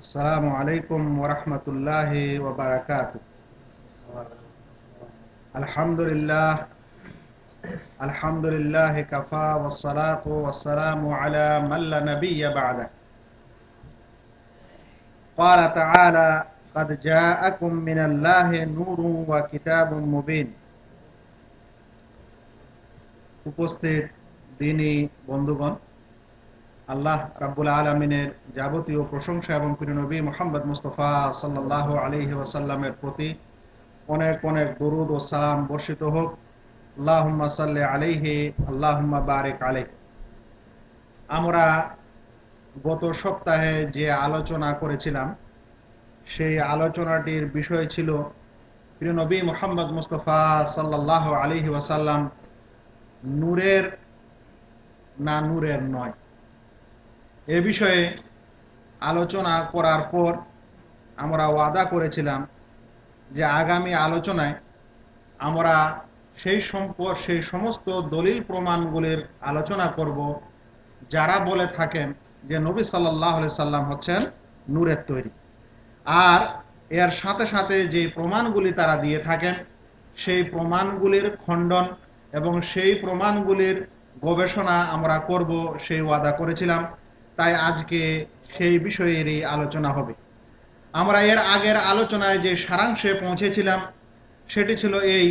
আসসালামু আলাইকুম ওয়া রাহমাতুল্লাহি ওয়া বারাকাতুহু। আলহামদুলিল্লাহ আলহামদুলিল্লাহ কাফা ওয়াস সালাতু ওয়াস সালামু আলা মান লা নাবিয়্যা বা'দা। ক্বালা তাআলা ক্বাদ জাআকুম মিনাল্লাহি নূরুন ওয়া কিতাবুম মুবিন। উপস্থিত দ্বীনী বন্ধুগণ, আল্লাহ রাব্বুল আলামিনের যাবতীয় প্রশংসা এবং প্রিয় নবী মুহাম্মদ মুস্তাফা সাল্লাল্লাহু আলাইহি ওয়াসাল্লামের প্রতি অনেক অনেক দরুদ ও সালাম বর্ষিত হোক। আল্লাহুম্মা সাল্লি আলাইহি আল্লাহুম্মা বারিক আলাইহি। আমরা গত সপ্তাহে যে আলোচনা করেছিলাম সেই আলোচনাটির বিষয় ছিল প্রিয় নবী মুহাম্মদ মুস্তাফা সাল্লাল্লাহু আলাইহি ওয়াসাল্লাম নূরের না নূরের নয়। এ বিষয়ে আলোচনা করার পর আমরা ওয়াদা করেছিলাম যে আগামী আলোচনায় আমরা সেই সমস্ত দলিল প্রমাণগুলির আলোচনা করব যারা বলে থাকেন যে নবী সাল্লাল্লাহু আলাইহি সাল্লাম হচ্ছেন নূরের তৈরি, আর এর সাথে সাথে যে প্রমাণগুলি তারা দিয়ে থাকেন সেই প্রমাণগুলির খণ্ডন এবং সেই প্রমাণগুলির গবেষণা আমরা করব, সেই ওয়াদা করেছিলাম। তাই আজকে সেই বিষয়েরই আলোচনা হবে। আমরা এর আগের আলোচনায় যে সারাংশে পৌঁছেছিলাম সেটি ছিল এই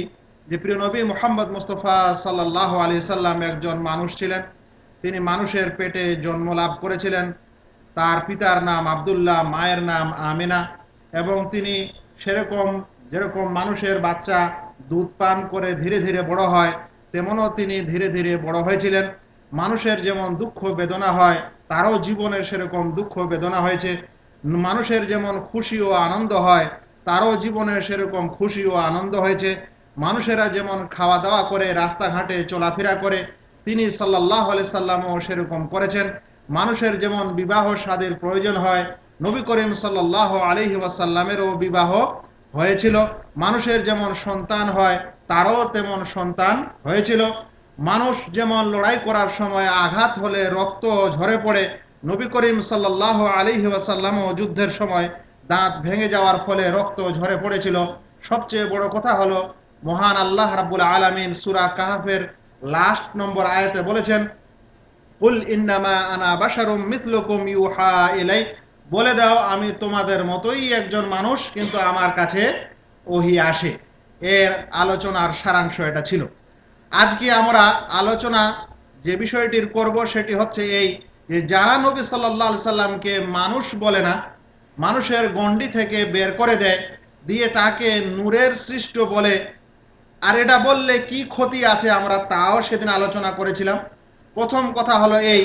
যে প্রিয় নবী মুহাম্মদ মুস্তাফা সাল্লাল্লাহু আলাইহি সাল্লাম একজন মানুষ ছিলেন। তিনি মানুষের পেটে জন্ম লাভ করেছিলেন। তার পিতার নাম আব্দুল্লাহ, মায়ের নাম আমেনা, এবং তিনি যেরকম মানুষের বাচ্চা দুধ পান করে ধীরে ধীরে বড় হয় তেমনও তিনি ধীরে ধীরে বড় হয়েছিলেন। মানুষের যেমন দুঃখ বেদনা হয় তারও জীবনের সেরকম দুঃখ বেদনা হয়েছে। মানুষের যেমন খুশি ও আনন্দ হয় তারও জীবনে সেরকম খুশি ও আনন্দ হয়েছে। মানুষেরা যেমন খাওয়া দাওয়া করে রাস্তাঘাটে চলাফেরা করে তিনি সাল্লাল্লাহু আলাইহি সাল্লামও সেরকম করেছেন। মানুষের যেমন বিবাহ শাদীর প্রয়োজন হয় নবী করিম সাল্লাল্লাহু আলাইহি ওয়াসাল্লামেরও বিবাহ হয়েছিল। মানুষের যেমন সন্তান হয় তারও তেমন সন্তান হয়েছিল। মানুষ যেমন লড়াই করার সময় আঘাত হলে রক্ত ঝরে পড়ে নবী করিম সাল্লাল্লাহু আলাইহি ওয়াসাল্লামও যুদ্ধের সময় দাঁত ভেঙে যাওয়ার ফলে রক্ত ঝরে পড়েছিল। সবচেয়ে বড় কথা হলো মহান আল্লাহ রাব্বুল আলামিন সূরা কাহফের লাস্ট নম্বর আয়াতে বলেছেন, কুল ইন্নামা আনা বাশারুম মিথলুকুম ইউহা ইলাই, বলে দাও আমি তোমাদের মতোই একজন মানুষ, কিন্তু আমার কাছে ওহী আসে। এর আলোচনার সারাংশ এটা ছিল। আজকে আমরা আলোচনা যে বিষয়টির করব সেটি হচ্ছে এই যে যারা নবী সাল্লাল্লাহু আলাইহি সাল্লামকে মানুষ বলে না, মানুষের গণ্ডি থেকে বের করে দেয়, দিয়ে তাকে নূরের সৃষ্ট বলে, আর এটা বললে কি ক্ষতি আছে আমরা তাও সেদিন আলোচনা করেছিলাম। প্রথম কথা হলো এই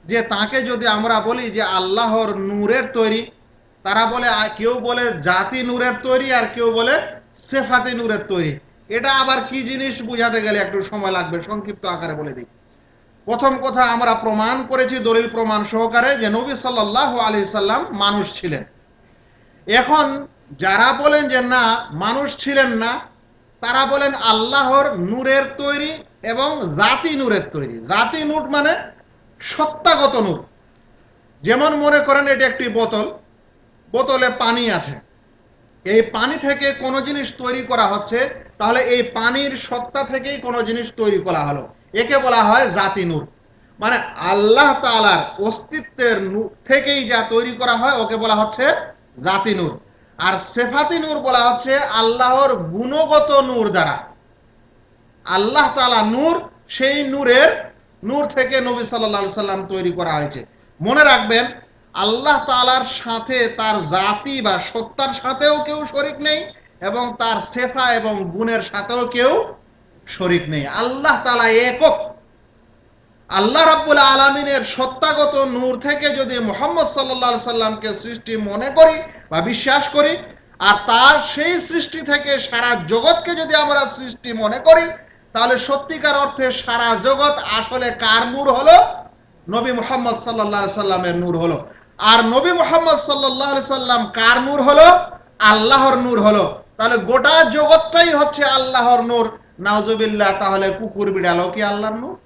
যে তাকে যদি আমরা বলি যে আল্লাহর নূরের তৈরি, তারা বলে, কেউ বলে জাতি নূরের তৈরি আর কেউ বলে সেফাতি নূরের তৈরি। এটা আবার কি জিনিস বুঝাতে গেলে একটু সময় লাগবে, সংক্ষিপ্ত আকারে বলে দিই। প্রথম কথা, আমরা প্রমাণ করেছি দলিল প্রমাণ সহকারে যে নবী সাল্লাল্লাহু আলাইহি সাল্লাম মানুষ ছিলেন। এখন যারা বলেন যে না মানুষ ছিলেন না, তারা বলেন আল্লাহর নূরের তৈরি এবং জাতি নূরের তৈরি। জাতি নূর মানে সত্তাগত নূর। যেমন মনে করেন এটি একটি বোতল, বোতলে পানি আছে, এই পানি থেকে কোনো জিনিস তৈরি করা হচ্ছে, তাহলে এই পানির সত্তা থেকেই কোনো জিনিস তৈরি করা হলো, একে বলা হয় জাতি নূর। মানে আল্লাহ তাআলার অস্তিত্বের থেকেই যা তৈরি করা হয় ওকে বলা হচ্ছে জাতি নূর। আর সেফাতি নূর বলা হচ্ছে আল্লাহর গুণগত নূর দ্বারা। আল্লাহ তাআলা নূর, সেই নূর থেকে নবী সাল্লাল্লাহু আলাইহি সাল্লাম তৈরি করা হয়েছে। মনে রাখবেন, আল্লাহ তাআলার সাথে তার জাতি বা সত্তার সাথেও কেউ শরীক নেই এবং তার সেফা এবং গুণের সাথেও কেউ শরীক নেই। আল্লাহ তাআলা একক। আল্লাহ রাব্বুল আলামিনের সত্তাগত নূর থেকে যদি মুহাম্মদ সাল্লাল্লাহু আলাইহি সাল্লামকে সৃষ্টি মনে করি বা বিশ্বাস করি, আর তার সেই সৃষ্টি থেকে সারা জগৎকে যদি আমরা সৃষ্টি মনে করি, তাহলে সত্যিকার অর্থে সারা জগৎ আসলে কার নূর হলো? নবী মুহাম্মদ সাল্লাল্লাহু আলাইহি সাল্লামের নূর হলো। আর নবী মুহাম্মদ সাল্লাল্লাহু আলাইহি সাল্লাম কার নূর হলো? আল্লাহর নূর হলো। তাহলে গোটা জগৎটাই হচ্ছে আল্লাহর নূর। নাউজুবিল্লাহ, তাহলে কুকুর বিড়ালও কি আল্লাহর নূর?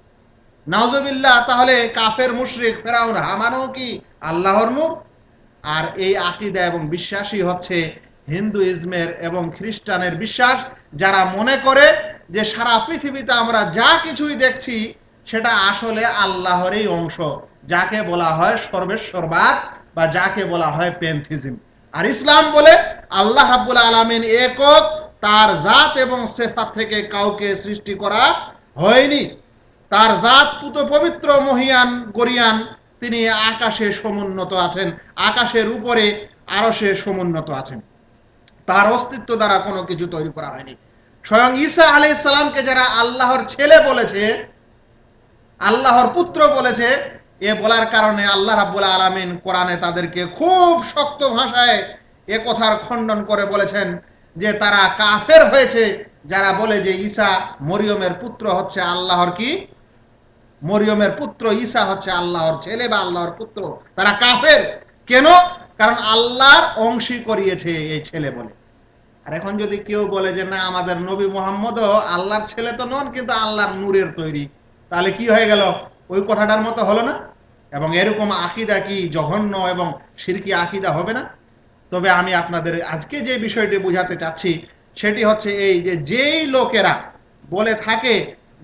নাউজুবিল্লাহ, তাহলে কাফের মুশরিক ফেরাউন হামানও কি আল্লাহর নূর? আর এই আকীদা এবং বিশ্বাসই হচ্ছে হিন্দুইজমের এবং খ্রিস্টানের বিশ্বাস, যারা মনে করে যে সারা পৃথিবীতে আমরা যা কিছুই দেখছি সেটা আসলে আল্লাহরই অংশ, যাকে বলা হয় সর্বেশ্বরবাদ বা যাকে বলা হয় প্যান্থিজম। আর ইসলাম বলে আল্লাহ রাব্বুল আলামিন একক, তার জাত এবং সিফাত থেকে কাউকে সৃষ্টি করা হয়নি। তার জাত পুত পবিত্র মহিয়ান গরিয়ান, তিনি আকাশে সমুন্নত আছেন, আকাশের উপরে আরশে সমুন্নত আছেন। তার অস্তিত্ব দ্বারা কোনো কিছু তৈরি করা হয়নি। স্বয়ং ঈসা আলাইহিস সালামকে যারা আল্লাহর ছেলে বলেছে, আল্লাহর পুত্র বলেছে, এ বলার কারণে আল্লাহ রাব্বুল আলামিন কোরআনে তাদেরকে খুব শক্ত ভাষায় এ কথার খণ্ডন করে বলেছেন যে তারা কাফের হয়েছে যারা বলে যে ঈসা মরিয়মের পুত্র হচ্ছে আল্লাহর কি, মরিয়মের পুত্র ঈসা হচ্ছে আল্লাহর ছেলে বা আল্লাহর পুত্র। তারা কাফের কেন? কারণ আল্লাহর অংশী করিয়েছে এই ছেলে বলে। আর এখন যদি কেউ বলে যে না, আমাদের নবী মুহাম্মদও আল্লাহর ছেলে তো নন, কিন্তু আল্লাহর নূরের তৈরি, তাহলে কি হয়ে গেল? ওই কথাটার মতো হলো না? এবং এরকম আকীদা কি জঘন্য এবং শিরকি আকীদা হবে না? তবে আমি আপনাদের আজকে যে বিষয়টি বোঝাতে চাচ্ছি সেটি হচ্ছে এই যে, যেই লোকেরা বলে থাকে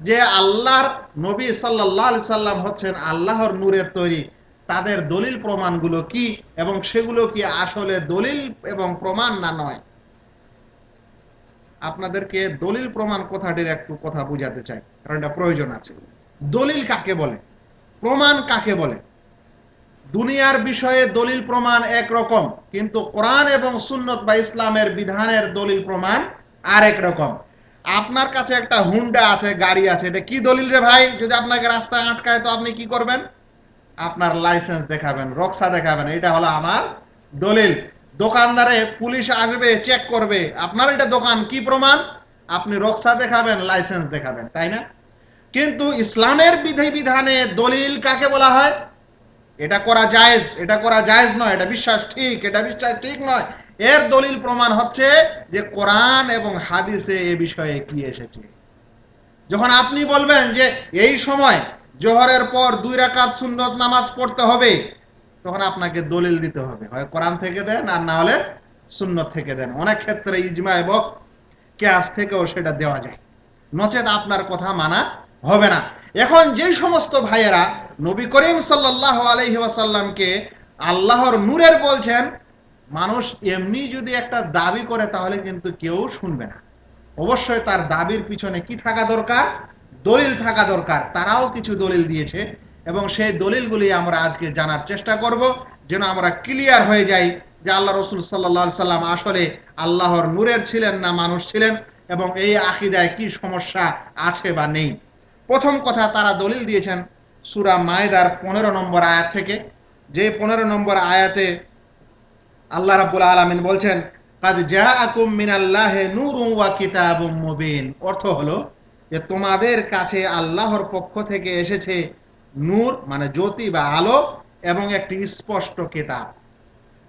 যে আল্লাহর নবী সাল্লাল্লাহু আলাইহি সাল্লাম হচ্ছেন আল্লাহর নূরের তৈরি, তাদের দলিল প্রমাণগুলো কি এবং সেগুলো কি আসলে দলিল এবং প্রমাণ না নয়। আপনাদেরকে দলিল প্রমাণ কথাটির একটু কথা বুঝাতে চাই, কারণ এটা প্রয়োজন আছে। দলিল কাকে বলে, প্রমাণ কাকে বলে? দুনিয়ার বিষয়ে দলিল প্রমাণ একরকম, কিন্তু কোরআন এবং সুন্নত বা ইসলামের বিধানের দলিল প্রমাণ আরেক রকম। আপনার কাছে একটা হুন্ডা আছে, গাড়ি আছে, এটা কি দলিল রে ভাই? যদি আপনাকে রাস্তায় আটকায় তো আপনি কি করবেন? আপনার লাইসেন্স দেখাবেন, রক্সা দেখাবেন, এটা হলো আমার দলিল। দোকানদারে পুলিশ আসবে, চেক করবে, আপনার এটা দোকান, কি প্রমাণ? আপনি রক্সা দেখাবেন, লাইসেন্স দেখাবেন, তাই না? কিন্তু ইসলামের বিধানে দলিল কাকে বলা হয়? এটা করা জায়েজ, এটা করা জায়েজ নয়, এটা বিশ্বাস ঠিক, এটা বিশ্বাস ঠিক নয়। এর দলিল প্রমাণ হচ্ছে যে কোরআন এবং হাদিসে এ বিষয়ে কি এসেছে। যখন আপনি বলবেন যে এই সময় জোহরের পর 2 রাকাত সুন্নত নামাজ পড়তে হবে, তখন আপনাকে দলিল দিতে হবে, হয় কোরআন থেকে দেন আর না হলে সুন্নত থেকে দেন। অনেক ক্ষেত্রে ইজমা এবং কিয়াস থেকেও সেটা দেওয়া যায়, নচেত আপনার কথা মানা হবে না। এখন যে সমস্ত ভাইয়েরা নবী করিম সাল্লাল্লাহু আলাইহি ওয়াসাল্লামকে আল্লাহর নূরের বলছেন, মানুষ এমনি যদি একটা দাবি করে তাহলে কিন্তু কেউ শুনবে না। অবশ্যই তার দাবির পিছনে কি থাকা দরকার? দলিল থাকা দরকার। তারাও কিছু দলিল দিয়েছে এবং সেই দলিলগুলি আমরা আজকে জানার চেষ্টা করব, যেন আমরা ক্লিয়ার হয়ে যাই যে আল্লাহ রাসূল সাল্লাল্লাহু আলাইহি সাল্লাম আসলে আল্লাহর নূরের ছিলেন না মানুষ ছিলেন, এবং এই আকীদায় কি সমস্যা আছে বা নেই। প্রথম কথা, তারা দলিল দিয়েছেন সূরা মায়েদার 15 নম্বর আয়াত থেকে, যে 15 নম্বর আয়াতে আল্লাহ রাব্বুল আলামিন বলছেন, কাদ জাআকুম মিনাল্লাহি নূরুন ওয়া কিতাবুম মুবিন। অর্থ হলো যে তোমাদের কাছে আল্লাহর পক্ষ থেকে এসেছে নূর মানে জ্যোতি বা আলো এবং একটি স্পষ্ট কিতাব।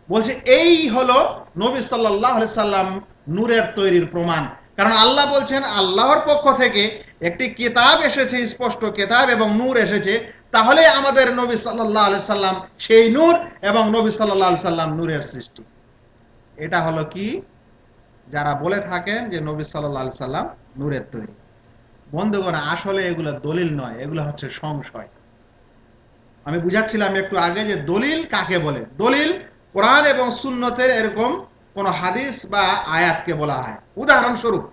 বলছে এই হলো নবী সাল্লাল্লাহু আলাইহি সাল্লাম নূরের তৈরির প্রমাণ। কারণ আল্লাহ বলছেন আল্লাহর পক্ষ থেকে একটি কিতাব এসেছে, স্পষ্ট কিতাব এবং নূর এসেছে, তাহলে আমাদের নবী সাল্লাল্লাহু আলাইহি সাল্লাম সেই নূর এবং নবী সাল্লাল্লাহু আলাইহি সাল্লাম নূরের সৃষ্টি। এটা হলো কি, যারা বলে থাকেন যে নবী সাল্লাল্লাহু আলাইহি সাল্লাম নূরের তৈরি। বন্ধুগণ, আসলে এগুলো দলিল নয়, এগুলো হচ্ছে সংশয়। আমি বুঝাচ্ছিলাম একটু আগে যে দলিল কাকে বলে। দলিল কোরআন এবং সুন্নতের এরকম কোন হাদিস বা আয়াতকে বলা হয়। উদাহরণস্বরূপ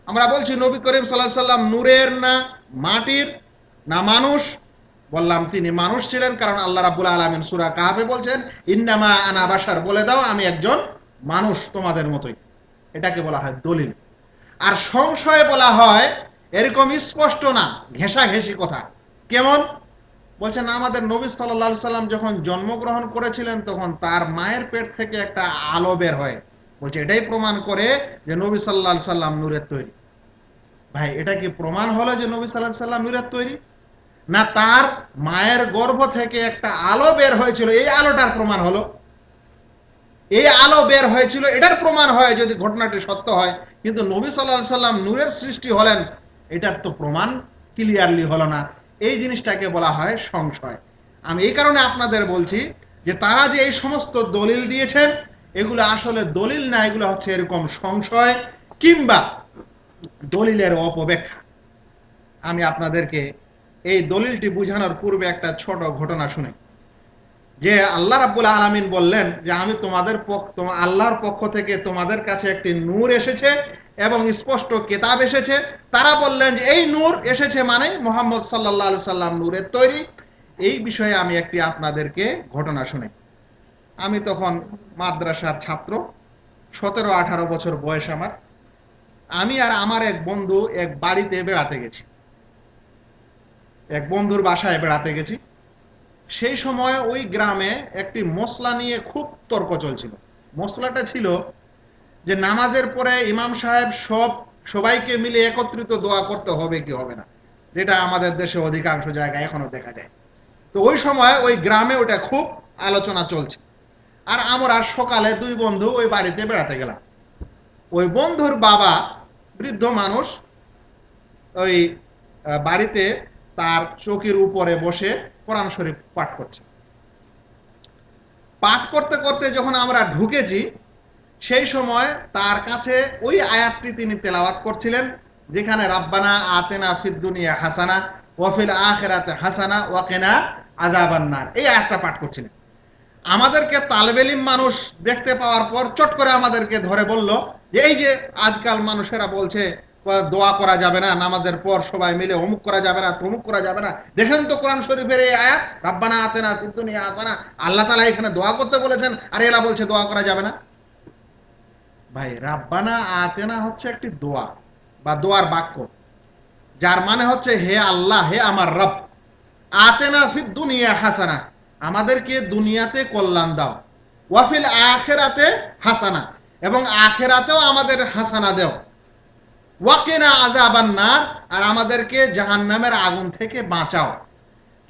আমরা বলছি নবী করিম সাল্লাল্লাহু আলাইহি সাল্লাম নূরের না মাটির না মানুষ? বললাম তিনি মানুষ ছিলেন, কারণ আল্লাহ রাব্বুল আলামিন সূরা কাহফে বলছেন ইন্নামা আনা বাশার, বলে দাও আমি একজন মানুষ তোমাদের মতোই। এটাকে বলা হয় দলিল। আর সংশয় বলা হয় এরকম স্পষ্ট না, ঘেঁষাঘেঁষি কথা। কেমন? বলছেন আমাদের নবী সাল্লাল্লাহু আলাইহি সাল্লাম যখন জন্মগ্রহণ করেছিলেন তখন তার মায়ের পেট থেকে একটা আলো বের হয়। বলছে এটাই প্রমাণ করে যে নবী সাল্লাল্লাহু আলাইহি সাল্লাম নূরের তৈরি। ভাই, এটা কি প্রমাণ হলো যে নবী সাল্লাল্লাহু আলাইহি সাল্লাম নূরের তৈরি? না তার মায়ের গর্ভ থেকে একটা আলো বের হয়েছিল, এই আলোটার প্রমাণ হলো? এই আলো বের হয়েছিল এটার প্রমাণ হয় যদি ঘটনাটি সত্য হয়, কিন্তু নবী সাল্লাল্লাহু আলাইহি সাল্লাম নূরের সৃষ্টি হলেন এটার তো প্রমাণ ক্লিয়ারলি হলো না। এই জিনিসটাকে বলা হয় সংশয়। আমি এই কারণে আপনাদের বলছি যে তারা যে এই সমস্ত দলিল দিয়েছেন এগুলো আসলে দলিল না, এগুলো হচ্ছে এরকম সংশয় কিংবা দলিলের অপব্যাখ্যা। আমি আপনাদেরকে এই দলিলটি বোঝানোর পূর্বে একটা ছোট ঘটনা শুনে, যে আল্লাহ রাব্বুল আলামিন বললেন যে আমি আল্লাহর পক্ষ থেকে তোমাদের কাছে একটি নূর এসেছে এবং স্পষ্ট কিতাব এসেছে। তারা বললেন যে এই নূর এসেছে মানে মুহাম্মদ সাল্লাল্লাহু আলাইহি সাল্লাম নূরের তৈরি। এই বিষয়ে আমি একটি আপনাদেরকে ঘটনা শুনে। আমি তখন মাদ্রাসার ছাত্র, 17-18 বছর বয়স আমার। আমি আর আমার এক বন্ধু এক বাড়িতে বেড়াতে গেছি, এক বন্ধুর বাসায় বেড়াতে গেছি। সেই সময় ওই গ্রামে একটি মশলা নিয়ে খুব তর্ক চলছিল। মশলাটা ছিল যে নামাজের পরে ইমাম সাহেব সবাইকে মিলে একত্রিত দোয়া করতে হবে কি হবে না, যেটা আমাদের দেশে অধিকাংশ জায়গায় এখনো দেখা যায়। তো ওই সময় ওই গ্রামে ওটা খুব আলোচনা চলছে। আর আমরা সকালে দুই বন্ধু ওই বাড়িতে বেড়াতে গেলাম। ওই বন্ধুর বাবা বৃদ্ধ মানুষ ওই বাড়িতে তার চৌকির উপরে বসে কোরআন শরীফ পাঠ করছে। পাঠ করতে করতে যখন আমরা ঢুকেছি সেই সময় তার কাছে ওই আয়াতটি তিনি তেলাওয়াত করছিলেন, যেখানে রাব্বানা আতেনা ফিদ দুনিয়া হাসানা ওয়া ফিল আখিরাতি হাসানা ওয়া কিনা আযাবান নার, এই আয়াতটা পাঠ করছিলেন। আমাদেরকে তালেবে ইলম মানুষ দেখতে পাওয়ার পর চট করে আমাদেরকে ধরে বলল যে এই যে আজকাল মানুষেরা বলছে দোয়া করা যাবে না, নামাজের পর সবাই মিলে অমুক করা যাবে না, তমুক করা যাবে না, দেখেন তো কোরআন শরীফের এই আয়াত রাব্বানা আতেনা ফিদ দুনিয়া হাসানা, আল্লাহ তাআলা এখানে দোয়া করতে বলেছেন আর এরা বলছে দোয়া করা যাবে না। ভাই, রাব্বানা আতেনা হচ্ছে একটি দোয়া বা দোয়ার বাক্য, যার মানে হচ্ছে হে আল্লাহ, হে আমার রব। আতেনা ফিদ দুনিয়া হাসানা, আমাদেরকে দুনিয়াতে কল্যাণ দাও। ওয়াফিল আখিরাতে হাসানা, এবং আখিরাতেও আমাদের হাসানা দাও। ওয়াকিনা আযাবান নার, আর আমাদেরকে জাহান্নামের আগুন থেকে বাঁচাও।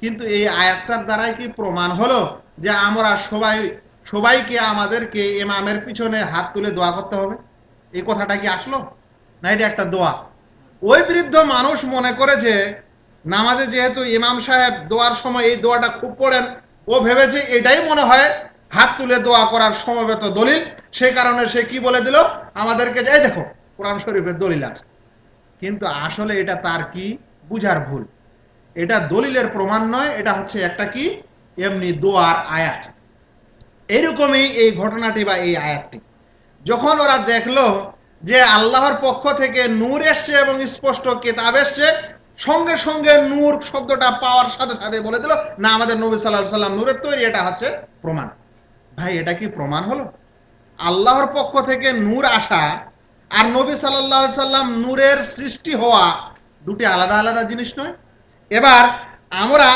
কিন্তু এই আয়াতটার দ্বারাই কি প্রমাণ হলো যে আমরা সবাইকে আমাদেরকে ইমামের পিছনে হাত তুলে দোয়া করতে হবে? এই কথাটা কি আসলো না? এটা একটা দোয়া। ওই বৃদ্ধ মানুষ মনে করেছে নামাজে যেহেতু ইমাম সাহেব দোয়ার সময় এই দোয়াটা খুব পড়েন, ও ভেবেছে এটাই মনে হয় হাত তুলে দোয়া করার সমবেত দলিল। সেই কারণে সে কি বলে দিল আমাদেরকে, যে দেখো কোরআন শরীফের দলিল আছে। কিন্তু আসলে এটা তার কি বুঝার ভুল। এটা দলিলের প্রমাণ নয়, এটা হচ্ছে একটা কি এমনি দোয়ার আয়াত। এরকমই এই ঘটনাটি বা এই আয়াতটি যখন ওরা দেখলো যে আল্লাহর পক্ষ থেকে নূর এসছে এবং স্পষ্ট কিতাব এসছে, সঙ্গে সঙ্গে নূর শব্দটা পাওয়ার সাথে সাথে বলে দিল না, আমাদের নবী সাল্লাল্লাহু আলাইহি সাল্লাম নূরের তৈরি, এটা হচ্ছে প্রমাণ। ভাই, এটা কি প্রমাণ হলো? আল্লাহর পক্ষ থেকে নূর আসা আর নবী সাল্লাল্লাহু আলাইহি সাল্লাম নূরের সৃষ্টি হওয়া দুটি আলাদা আলাদা জিনিস নয়? এবার আমরা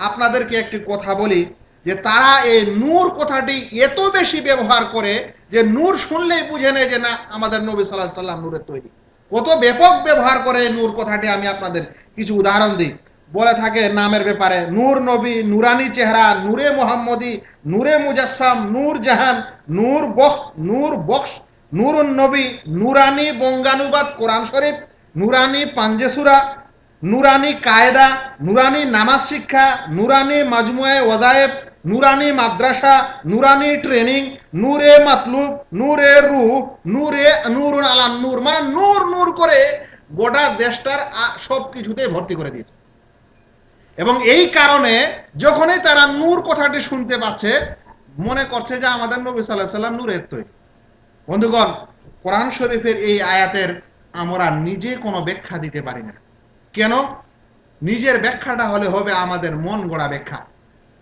আপনাদেরকে একটি কথা বলি যে তারা এই নূর কথাটি এত বেশি ব্যবহার করে যে নূর শুনলেই বুঝে নেয় যে না, আমাদের নবী সাল্লাল্লাহু আলাইহি সাল্লাম নূরের তৈরি। কত ব্যাপক ব্যবহার করে এই নূর কথাটি আমি আপনাদের কিছু উদাহরণ দিই। বলে থাকে নামের ব্যাপারে, নূর নবী, নুরানি চেহারা, নূরে মোহাম্মদী, নূরে মুজাসসাম, নূর জাহান, নূর বক্স, নূরুন নবী, নুরানি বঙ্গানুবাদ কোরআন শরীফ, নুরানি পাঞ্জেসুরা, নুরানি কায়দা, নুরানি নামাজ শিক্ষা, নুরানি মাজমুয়ে ওয়াজায়েব, নুরানি মাদ্রাসা, নুরানি ট্রেনিং, নূরে মাতলুব, নূরে রূহ, নূরুন আলা নূর, মানে নূর নূর করে গোটা দেশটার সব কিছুতে ভর্তি করে দিয়েছে। এবং এই কারণে যখনই তারা নূর কথাটি শুনতে পাচ্ছে মনে করছে যে আমাদের নবী সাল্লাল্লাহু আলাইহি সাল্লাম নূরের তৈরি। বন্ধুগণ, কোরআন শরীফের এই আয়াতের আমরা নিজে কোনো ব্যাখ্যা দিতে পারি না। কেন? নিজের ব্যাখ্যাটা হলে হবে আমাদের মন গড়া ব্যাখ্যা।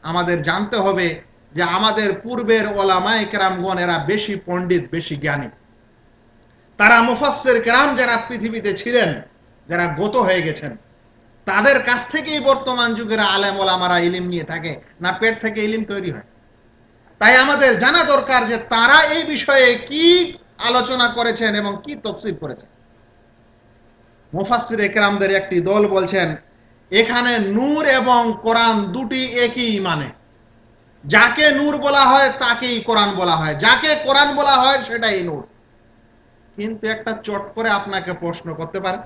আমাদের জানতে হবে যে আমাদের পূর্বের ওলামায়ে কেরামগণ এরা বেশি পণ্ডিত, বেশি জ্ঞানী। তারা মুফাসসির কেরাম যারা পৃথিবীতে ছিলেন, যারা গত হয়ে গেছেন, তাদের কাছ থেকেই বর্তমান যুগের আলেম ওলামারা ইলম নিয়ে থাকে, না পেট থেকে ইলম তৈরি হয়। তাই আমাদের জানা দরকার যে তারা এই বিষয়ে কি আলোচনা করেছেন এবং কি তাফসীর করেছেন। মুফাসসির কেরামদের একটি দল বলছেন এখানে নূর এবং কোরআন দুটি একই মানে। যাকে নূর বলা হয় তাকেই কোরআন বলা হয়, যাকে কোরআন বলা হয় সেটাই নূর। কিন্তু একটা চট করে আপনাকে প্রশ্ন করতে পারে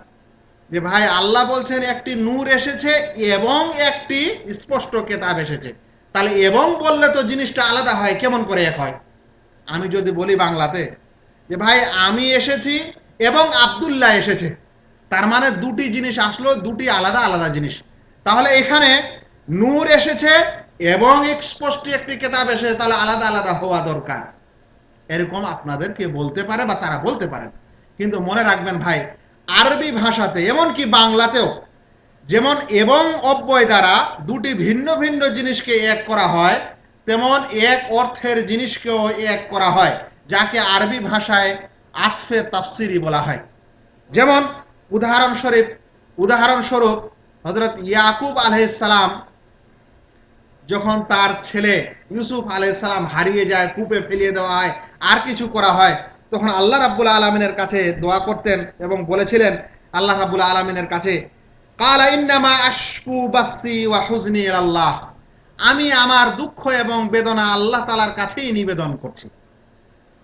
যে ভাই, আল্লাহ বলছেন একটি নূর এসেছে এবং একটি স্পষ্ট কিতাব এসেছে, তাহলে এবং বললে তো জিনিসটা আলাদা হয়, কেমন করে এক হয়? আমি যদি বলি বাংলাতে যে ভাই আমি এসেছি এবং আব্দুল্লাহ এসেছে, তার মানে দুটি জিনিস আসলো, দুটি আলাদা আলাদা জিনিস। তাহলে এখানে নূর এসেছে এবং স্পষ্ট একটি কিতাব এসেছে, তাহলে আলাদা আলাদা হওয়া দরকার, এরকম আপনাদেরকে বলতে পারে বা তারা বলতে পারেন। কিন্তু মনে রাখবেন ভাই, আরবি ভাষাতে এমনকি বাংলাতেও যেমন এবং অব্যয় দ্বারা দুটি ভিন্ন ভিন্ন জিনিসকে এক করা হয়, তেমন এক অর্থের জিনিসকেও এক করা হয়, যাকে আরবি ভাষায় আতফে তাফসিরি বলা হয়। যেমন উদাহরণস্বরূপ হযরত ইয়াকুব আলাইহিস সালাম যখন তার ছেলে ইউসুফ আলাইহিস সালাম হারিয়ে যায়, কূপে ফেলিয়ে দেওয়া হয়, আর কিছু করা হয়, তখন আল্লাহ রাব্বুল আলামিনের কাছে দোয়া করতেন এবং বলেছিলেন আল্লাহ রাব্বুল আলামিনের কাছে, কালা ইন্নামা আশকু বাসি ওয়া হুজনি ইলাল্লাহ, আমি আমার দুঃখ এবং বেদনা আল্লাহ তাআলার কাছেই নিবেদন করছি।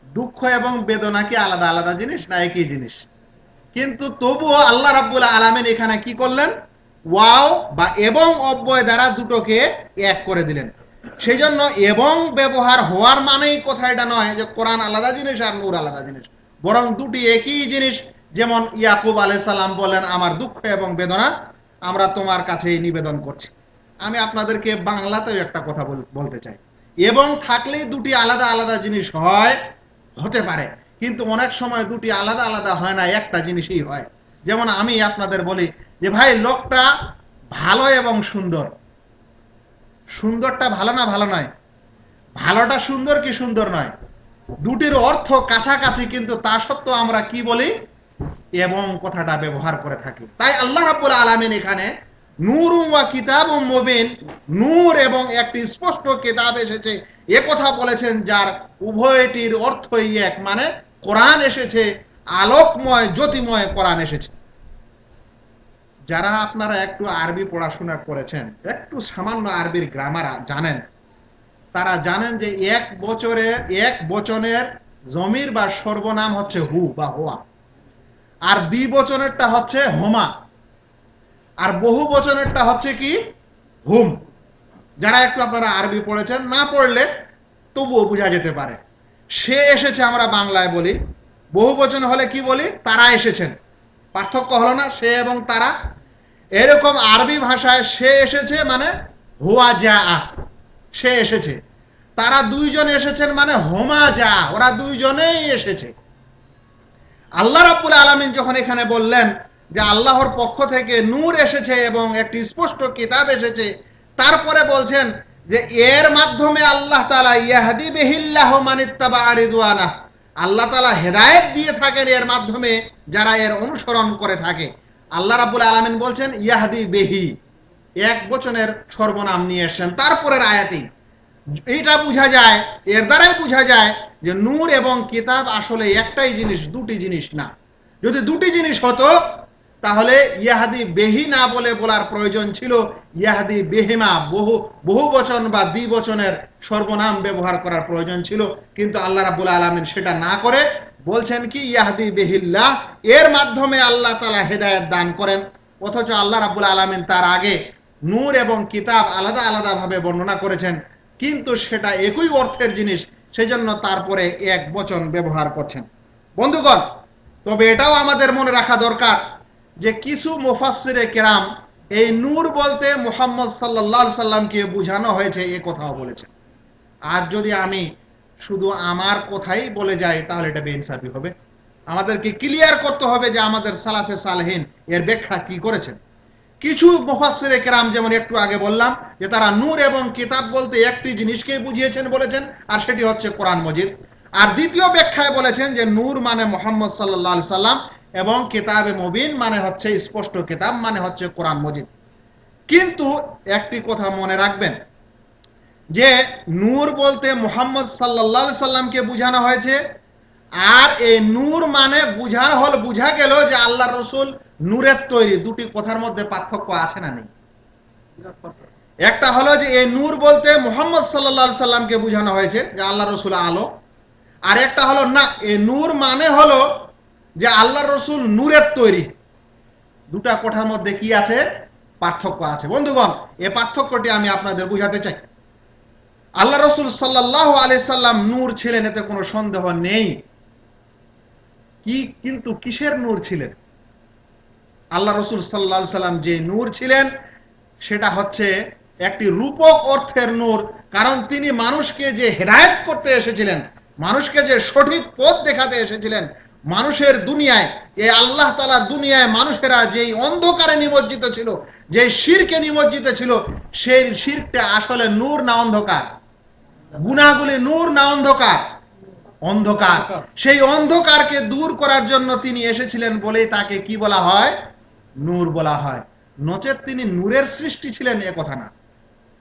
দুঃখ এবং বেদনা কি আলাদা আলাদা জিনিস না একই জিনিস? কিন্তু তবুও আল্লাহ রাব্বুল আলামিন এখানে কি করলেন? ওয়াও বা এবং অব্যয় দ্বারা দুটোকে এক করে দিলেন। সেই জন্য এবং ব্যবহার হওয়ার মানেই কথা এটা নয় যে কোরআন আলাদা জিনিস আর নূর আলাদা জিনিস, বরং দুটি একই জিনিস। যেমন ইয়াকুব আলাইহিস সালাম বলেন, আমার দুঃখ এবং বেদনা আমরা তোমার কাছেই নিবেদন করছি। আমি আপনাদেরকে বাংলাতেও একটা কথা বলতে চাই, এবং থাকলেই দুটি আলাদা আলাদা জিনিস হয়, হতে পারে, কিন্তু অনেক সময় দুটি আলাদা আলাদা হয় না, একটা জিনিসই হয়। যেমন আমি আপনাদের বলি যে ভাই লোকটা ভালো এবং সুন্দর, সুন্দরটা ভালো না ভালো নয়? ভালোটা সুন্দর কি সুন্দর নয়? দুটির অর্থ কাছাকাছি, কিন্তু তা সত্ত্বেও আমরা কি বলি? এবং কথাটা ব্যবহার করে থাকি। তাই আল্লাহ রাব্বুল আলামিন এখানে নূর ওয়া কিতাবুম মুবিন, নূর এবং একটি স্পষ্ট কিতাব এসেছে এ কথা বলেছেন, যার উভয়টির অর্থই এক, মানে কোরআন এসেছে, আলোকময় জ্যোতিময় কোরআন এসেছে। যারা আপনারা একটু আরবি পড়াশোনা করেছেন, একটু সামান্য আরবির গ্রামার জানেন, তারা জানেন যে এক বচনের জমির বা সর্বনাম হচ্ছে হু বা হোয়া, আর দ্বিবচনেরটা হচ্ছে হোমা, আর বহু বচনেরটা হচ্ছে কি? হুম। যারা একটু আপনারা আরবি পড়েছেন, না পড়লে তবুও বোঝা যেতে পারে। সে এসেছে আমরা বাংলায় বলি, বহু বচন হলে কি বলি? তারা এসেছেন। পার্থক্য হলো না সে এবং তারা? এরকম আরবি ভাষায় সে এসেছে মানে হুয়া যা, সে এসেছে। তারা দুইজন এসেছেন মানে হোমা যা, ওরা দুইজনেই এসেছে। আল্লাহ রাব্বুল আলামিন যখন এখানে বললেন যে আল্লাহর পক্ষ থেকে নূর এসেছে এবং একটি স্পষ্ট কিতাব এসেছে, তারপরে বলছেন যে এর মাধ্যমে আল্লাহ তাআলা ইয়াহদি বিহিল্লাহু মানিত্তাবা রিদওয়ানাহ, আল্লাহ তাআলা হেদায়েত দিয়ে থাকেন এর মাধ্যমে যারা এর অনুসরণ করে থাকে। আল্লাহ রাব্বুল আলামিন বলছেন ইয়াহদি বিহি, এক বচনের সর্বনাম নিয়ে এসেছেন তারপরের আয়াতেই। এইটা বোঝা যায়, এর দ্বারাই বোঝা যায় যে নূর এবং কিতাব আসলে একটাই জিনিস, দুটি জিনিস না। যদি দুটি জিনিস হতো তাহলে ইয়াহাদি বেহি না বলে বলার প্রয়োজন ছিল ইয়াহাদি বেহিমা, বহু বচন বা দ্বিবচনের সর্বনাম ব্যবহার করার প্রয়োজন ছিল। কিন্তু আল্লাহ রাব্বুল আলামিন সেটা না করে বলছেন কি ইয়াহদি বিহিল্লাহ, এর মাধ্যমে আল্লাহ তাআলা হেদায়েত দান করেন। অথচ আল্লাহ রাব্বুল আলামিন তার আগে নূর এবং কিতাব আলাদা আলাদা ভাবে বর্ণনা করেছেন, কিন্তু সেটা একই অর্থের জিনিস, সেজন্য তারপরে এক বচন ব্যবহার করছেন। বন্ধুগণ, তবে এটাও আমাদের মনে রাখা দরকার যে কিছু মুফাসসিরে কেরাম এই নূর বলতে মুহাম্মদ সাল্লাল্লাহু আলাইহি সাল্লামকে বোঝানো হয়েছে এ কথাও বলেছেন। আর যদি আমি শুধু আমার কথাই বলে যাই তাহলে এটা বেইনসাফি হবে। আমাদেরকে ক্লিয়ার করতে হবে যে আমাদের সালাফে সালেহিন এর ব্যাখ্যা কি করেছেন। কিছু মুফাসসিরে কেরাম, যেমন একটু আগে বললাম যে তারা নূর এবং কিতাব বলতে একটি জিনিসকে বুঝিয়েছেন বলেছেন, আর সেটি হচ্ছে কোরআন মজিদ। আর দ্বিতীয় ব্যাখ্যায় বলেছেন যে নূর মানে মুহাম্মদ সাল্লাল্লাহু আলাইহি সাল্লাম এবং কিতাবে মুবিন মানে হচ্ছে স্পষ্ট কিতাব, মানে হচ্ছে কোরআন মজিদ। কিন্তু একটি কথা মনে রাখবেন যে নূর বলতে মুহাম্মদ সাল্লাল্লাহু আলাইহি সাল্লামকে বোঝানো হয়েছে, আর এই নূর মানে বুঝা গেল যে আল্লাহর রাসূল নূরের তৈরি। দুটি কথার মধ্যে পার্থক্য আছে না নেই? একটা হলো যে এই নূর বলতে মুহাম্মদ সাল্লাল্লাহু আলাইহি সাল্লামকে বোঝানো হয়েছে যে আল্লাহর রাসূল আলো, আর একটা হলো না, এই নূর মানে হলো যে আল্লাহর রাসূল নূরের তৈরি। দুটা কথার মধ্যে কি আছে? পার্থক্য আছে। বন্ধুগণ, এই পার্থক্যটি আমি আপনাদের বুঝাতে চাই। আল্লাহ রসুল সাল্লাল্লাহু আলাইহি সাল্লাম নূর ছিলেন, এতে কোনো সন্দেহ নেই। কিন্তু কিসের নূর ছিলেন? আল্লাহ রসুল সাল্লাল্লাহু আলাইহি সাল্লাম যে নূর ছিলেন সেটা হচ্ছে একটি রূপক অর্থের নূর। কারণ তিনি মানুষকে যে হেদায়েত করতে এসেছিলেন, মানুষকে যে সঠিক পথ দেখাতে এসেছিলেন, মানুষের দুনিয়ায়, এই আল্লাহ তাআলার দুনিয়ায় মানুষেরা যেই অন্ধকারে নিমজ্জিত ছিল, যে শিরকে নিমজ্জিত ছিল, সেই শিরকটা আসলে নূর না অন্ধকার? গুনাহগুলি নূর না অন্ধকার? অন্ধকার। সেই অন্ধকারকে দূর করার জন্য তিনি এসেছিলেন বলেই তাকে কি বলা হয়? নূর বলা হয়। নচেত তিনি নূরের সৃষ্টি ছিলেন এ কথা না।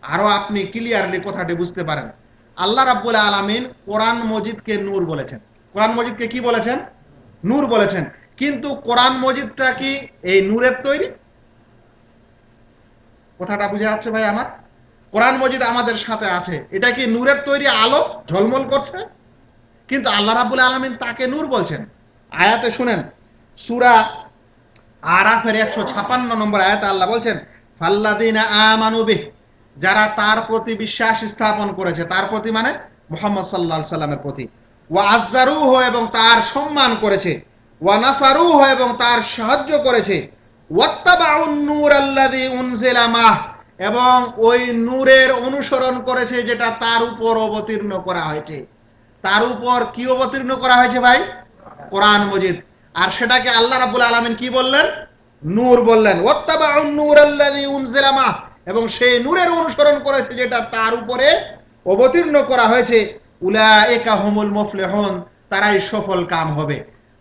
আরো আপনি ক্লিয়ারলি কথাটি বুঝতে পারেন। আল্লাহ রাব্বুল আলামিন কোরআন মজিদকে নূর বলেছেন। কোরআন মজিদকে কি বলেছেন? নূর বলেছেন। কিন্তু কোরআন মজিদটা কি এই নূরের তৈরি? কথাটা বুঝা যাচ্ছে ভাই আমার? কোরআন মজিদ আমাদের সাথে আছে, এটা কি নূরের তৈরি? আলো ঝলমল করছে, কিন্তু আল্লাহ রাব্বুল আলামিন তাকে নূর বলছেন। আয়াতে শুনেন, সূরা আরাফের 156 নম্বর আয়াতে আল্লাহ বলছেন, ফাল্লাযীনা আমানু বিহি, যারা তার প্রতি বিশ্বাস স্থাপন করেছে। তার প্রতি মানে মুহাম্মদ সাল্লাল্লাহু আলাইহি সাল্লামের প্রতি। ওয়া আযযারুহু, এবং তার সম্মান করেছে। ওয়া নাসারুহু, এবং তার সাহায্য করেছে। ওয়াত্তাবাউন নূর আল্লাযী উনজিলা মাহ, এবং ওই নূরের অনুসরণ করেছে যেটা তার উপর অবতীর্ণ করা হয়েছে। তার উপর কি অবতীর্ণ করা হয়েছে ভাই? কোরআন মজিদ। আর সেটাকে আল্লাহ রাব্বুল আলামিন কি বললেন? নূর বললেন। ওয়াত্তাবাউন নূর আল্লাযী উনজিলা মাহ, এবং সেই নূরের অনুসরণ করেছে যেটা তার উপরে অবতীর্ণ করা হয়েছে। উলাইকা হুমুল মুফলিহুন, তারাই সফল কাম হবে।